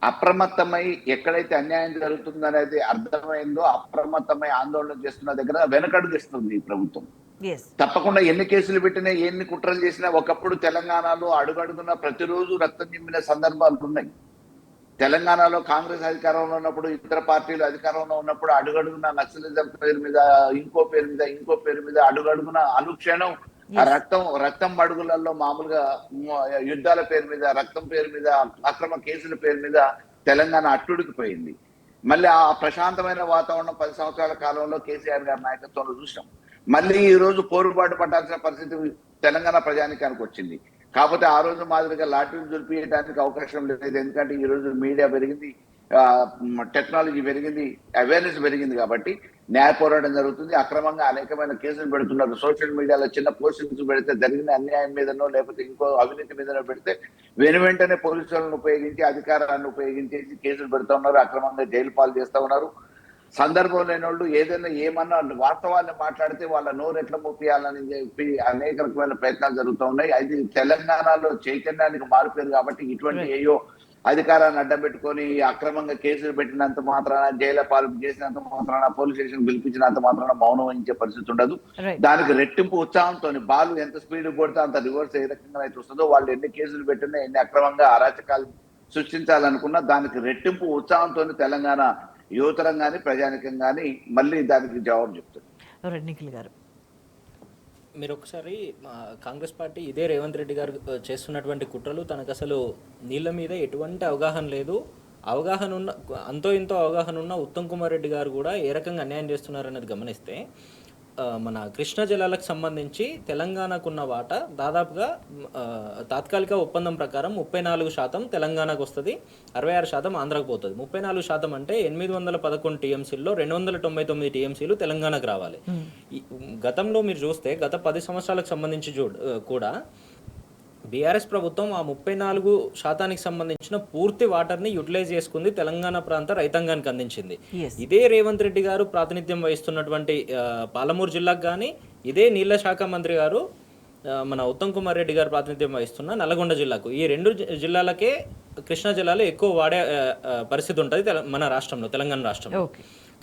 అప్రమత్తమై ఎక్కడైతే అన్యాయం జరుగుతుందనేది అర్థమైందో అప్రమత్తమై ఆందోళన చేస్తున్న దగ్గర వెనకడుగిస్తుంది ఈ ప్రభుత్వం. తప్పకుండా ఎన్ని కేసులు పెట్టినా, ఎన్ని కుట్రలు చేసినా ఒకప్పుడు తెలంగాణలో అడుగడుగున ప్రతిరోజు రక్తం చిమ్మిన సందర్భాలు ఉన్నాయి. తెలంగాణలో కాంగ్రెస్ అధికారంలో ఉన్నప్పుడు, ఇతర పార్టీలు అధికారంలో ఉన్నప్పుడు అడుగడుగున నక్సలిజం పేరు మీద, ఇంకో పేరు మీద అడుగడుగున అనుక్షణం రక్తం అడుగులలో మామూలుగా యుద్ధాల పేరు మీద, రక్తం పేరు మీద, అక్రమ కేసుల పేరు మీద తెలంగాణ అట్టుడికిపోయింది. మళ్ళీ ఆ ప్రశాంతమైన వాతావరణం 10 సంవత్సరాల కాలంలో కేసీఆర్ గారి నాయకత్వంలో చూసాం. మళ్ళీ ఈ రోజు పోరుబాటు పట్టాల్సిన పరిస్థితి తెలంగాణ ప్రజానికానికి వచ్చింది. కాకపోతే ఆ రోజు మాదిరిగా లాఠీలు దులిపియడానికి అవకాశం లేదు. ఎందుకంటే ఈ రోజు మీడియా పెరిగింది, టెక్నాలజీ పెరిగింది, అవేర్నెస్ పెరిగింది. కాబట్టి న్యాయ పోరాటం జరుగుతుంది. అక్రమంగా అనేకమైన కేసులు పెడుతున్నారు. సోషల్ మీడియాలో చిన్న పోస్టింగ్స్ పెడితే జరిగిన అన్యాయం మీదనో లేకపోతే ఇంకో అవినీతి మీదనో పెడితే వెంటనే పోలీసులను ఉపయోగించి, అధికారాన్ని ఉపయోగించేసి కేసులు పెడుతూ ఉన్నారు. అక్రమంగా జైలు పాలు చేస్తూ ఉన్నారు. సందర్భం లేని వాళ్ళు ఏదైనా ఏమన్నా వాస్తవాన్ని మాట్లాడితే వాళ్ళ నోరు ఎట్లా మూపియాలని చెప్పి అనేక రకమైన ప్రయత్నాలు జరుగుతూ ఉన్నాయి. అది తెలంగాణలో చైతన్యానికి మారిపోయారు కాబట్టి ఇటువంటి ఏయో అధికారాన్ని అడ్డం పెట్టుకొని అక్రమంగా కేసులు పెట్టినంత మాత్రాన, జైలు పాలు చేసినంత మాత్రాన, పోలీస్ స్టేషన్ పిలిపించినంత మాత్రాన మౌనం వహించే పరిస్థితి ఉండదు. దానికి రెట్టింపు ఉత్సాహంతో బాలు ఎంత స్పీడ్ కొడితే అంత రివర్స్ ఏ రకంగా అయితే వస్తుందో, వాళ్ళు ఎన్ని కేసులు పెట్టినా, ఎన్ని అక్రమంగా అరాచకాలు సృష్టించాలనుకున్నా దానికి రెట్టింపు ఉత్సాహంతో తెలంగాణ యువతరం కానీ ప్రజానికం కానీ మళ్ళీ దానికి జవాబు చెప్తుంది. నిఖిల్ గారు, మీరు ఒకసారి కాంగ్రెస్ పార్టీ ఇదే రేవంత్ రెడ్డి గారు చేస్తున్నటువంటి కుట్రలు, తనకు అసలు నీళ్ళ మీద ఎటువంటి అవగాహన లేదు, అవగాహన ఉన్న అంతో ఇంతో అవగాహన ఉన్న ఉత్తమ్ కుమార్ రెడ్డి గారు కూడా ఏ రకంగా అన్యాయం చేస్తున్నారన్నది గమనిస్తే, మన కృష్ణా జలాలకు సంబంధించి తెలంగాణకు ఉన్న వాటా దాదాపుగా తాత్కాలిక ఒప్పందం ప్రకారం 34% తెలంగాణకు వస్తుంది, 66% ఆంధ్రాకు పోతుంది. 34% అంటే 811 టీఎంసీల్లో 299 టీఎంసీలు తెలంగాణకు రావాలి. గతంలో మీరు చూస్తే గత 10 సంవత్సరాలకు సంబంధించి కూడా బీఆర్ఎస్ ప్రభుత్వం ఆ 34% సంబంధించిన పూర్తి వాటర్ని యూటిలైజ్ చేసుకుంది, తెలంగాణ ప్రాంత రైతాంగానికి అందించింది. ఇదే రేవంత్ రెడ్డి గారు ప్రాతినిధ్యం వహిస్తున్నటువంటి పాలమూరు జిల్లాకు కానీ, ఇదే నీళ్ల శాఖ మంత్రి గారు మన ఉత్తమ్ కుమార్ రెడ్డి గారు ప్రాతినిధ్యం వహిస్తున్న నల్గొండ జిల్లాకు, ఈ 2 జిల్లాలకే కృష్ణా జిల్లాలో ఎక్కువ వాడే పరిస్థితి ఉంటుంది మన రాష్ట్రంలో, తెలంగాణ రాష్ట్రంలో.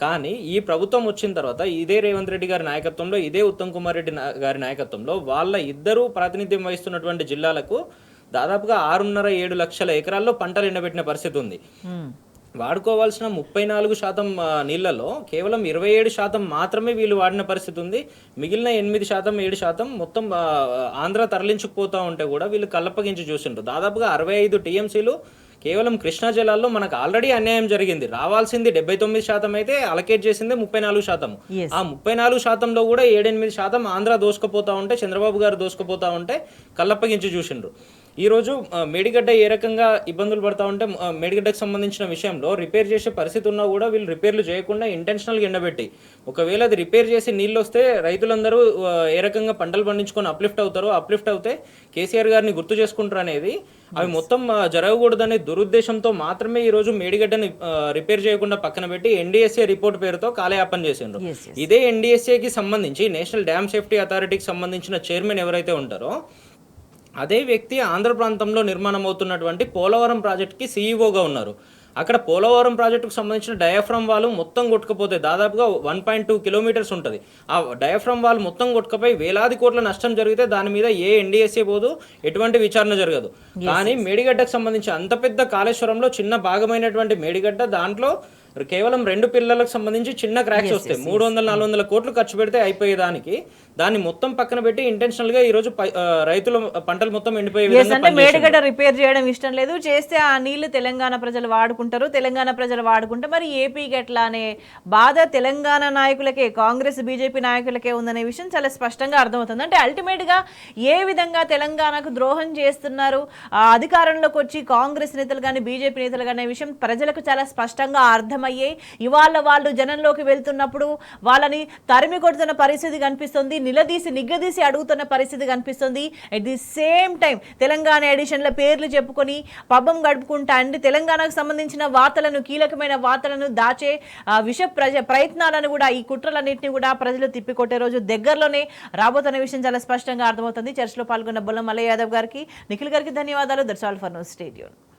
కానీ ఈ ప్రభుత్వం వచ్చిన తర్వాత ఇదే రేవంత్ రెడ్డి గారి నాయకత్వంలో, ఇదే ఉత్తమ్ కుమార్ రెడ్డి గారి నాయకత్వంలో వాళ్ళ ఇద్దరు ప్రాతినిధ్యం వహిస్తున్నటువంటి జిల్లాలకు దాదాపుగా 6.5-7 లక్షల ఎకరాల్లో పంటలు ఎండబెట్టిన పరిస్థితి ఉంది. వాడుకోవాల్సిన 34% నీళ్లలో కేవలం 27% మాత్రమే వీళ్ళు వాడిన పరిస్థితి ఉంది. మిగిలిన 8%-7% మొత్తం ఆంధ్ర తరలించుకుపోతూ ఉంటే కూడా వీళ్ళు కళ్ళప్పగించి చూసిండ్రు. దాదాపుగా 65 టీఎంసీలు కేవలం కృష్ణా జిల్లాలో మనకు ఆల్రెడీ అన్యాయం జరిగింది. రావాల్సింది 79% అయితే అలకేట్ చేసింది 34%. ఆ 34%లో కూడా 7-8% ఆంధ్ర దోసుకుపోతా ఉంటే, చంద్రబాబు గారు దోసుకుపోతా ఉంటే కళ్ళప్పగించి చూసిండ్రు. ఈరోజు మేడిగడ్డ ఏ రకంగా ఇబ్బందులు పడతా ఉంటే, మేడిగడ్డకు సంబంధించిన విషయంలో రిపేర్ చేసే పరిస్థితి ఉన్నా కూడా వీళ్ళు రిపేర్లు చేయకుండా ఇంటెన్షనల్గా ఎండబెట్టి, ఒకవేళ అది రిపేర్ చేసి నీళ్ళు వస్తే రైతులందరూ ఏ రకంగా పంటలు పండించుకొని అప్లిఫ్ట్ అవుతారో, అప్లిఫ్ట్ అవుతే కేసీఆర్ గారిని గుర్తు చేసుకుంటారు అనేది, అవి మొత్తం జరగకూడదనే దురుద్దేశంతో మాత్రమే ఈరోజు మేడిగడ్డని రిపేర్ చేయకుండా పక్కన పెట్టి ఎన్డీఎస్ఏ రిపోర్ట్ పేరుతో కాలయాపన చేసిండ్రు. ఇదే ఎన్డీఎస్ఏకి సంబంధించి, నేషనల్ డ్యామ్ సేఫ్టీ అథారిటీకి సంబంధించిన చైర్మన్ ఎవరైతే ఉంటారో అదే వ్యక్తి ఆంధ్ర ప్రాంతంలో నిర్మాణం అవుతున్నటువంటి పోలవరం ప్రాజెక్ట్కి సీఈఓగా ఉన్నారు. అక్కడ పోలవరం ప్రాజెక్టుకు సంబంధించిన డయాఫ్రమ్ వాల్ మొత్తం కొట్టుకుపోతే దాదాపుగా 1.2 కిలోమీటర్స్ ఉంటుంది. ఆ డయాఫ్రమ్ వాల్ మొత్తం కొట్టుకుపోయి వేలాది కోట్ల నష్టం జరిగితే దాని మీద ఏ ఎన్డీఎస్ఏ పోదు, ఎటువంటి విచారణ జరగదు. కానీ మేడిగడ్డకు సంబంధించి అంత పెద్ద కాళేశ్వరంలో చిన్న భాగమైనటువంటి మేడిగడ్డ, దాంట్లో కేవలం 2 పిల్లలకు సంబంధించి చిన్న క్రాక్స్ వస్తాయి. 300-400 కోట్లు ఖర్చు పెడితే అయిపోయేదానికి దాన్ని మొత్తం పక్కన పెట్టి ఇంటెన్షనల్ గా ఈ రోజు రైతుల పంటలు మొత్తం ఎండిపోయే విధంగా మేడిగడ్డ రిపేర్ చేయడం ఇష్టం లేదు, చేస్తే ఆ నీళ్లు తెలంగాణ ప్రజలు వాడుకుంటారు, తెలంగాణ ప్రజలు వాడుకుంటే మరి ఏపీకి ఎట్లా అనే బాధ తెలంగాణ నాయకులకే, కాంగ్రెస్ బీజేపీ నాయకులకే ఉందనే విషయం చాలా స్పష్టంగా అర్థమవుతుంది. అంటే అల్టిమేట్ గా ఏ విధంగా తెలంగాణకు ద్రోహం చేస్తున్నారు అధికారంలోకి వచ్చి కాంగ్రెస్ నేతలు కానీ బీజేపీ నేతలు కానీ విషయం ప్రజలకు చాలా స్పష్టంగా అర్థమయ్యాయి. ఇవాళ వాళ్ళు జనంలోకి వెళ్తున్నప్పుడు వాళ్ళని తరిమి కొడుతున్న పరిస్థితి కనిపిస్తుంది, నిలదీసి నిగ్గదీసి అడుగుతున్న పరిస్థితి కనిపిస్తుంది. At the same time Telangana ఎడిషన్ల పేర్లు చెప్పుకొని పబ్బం గడుపుకుంటా అండి తెలంగాణకు సంబంధించిన వార్తలను, కీలకమైన వార్తలను దాచే విష ప్రయత్నాలను కూడా, ఈ కుట్రలన్నింటినీ కూడా ప్రజలు తిప్పికొట్టే రోజు దగ్గరలోనే రాబోతున్న విషయం చాలా స్పష్టంగా అర్థమవుతుంది. చర్చలో పాల్గొన్న బొల్ల మల్లయ్య యాదవ్ గారికి, నిఖిల్ గారికి ధన్యవాదాలు. That's all for now. Stay tuned.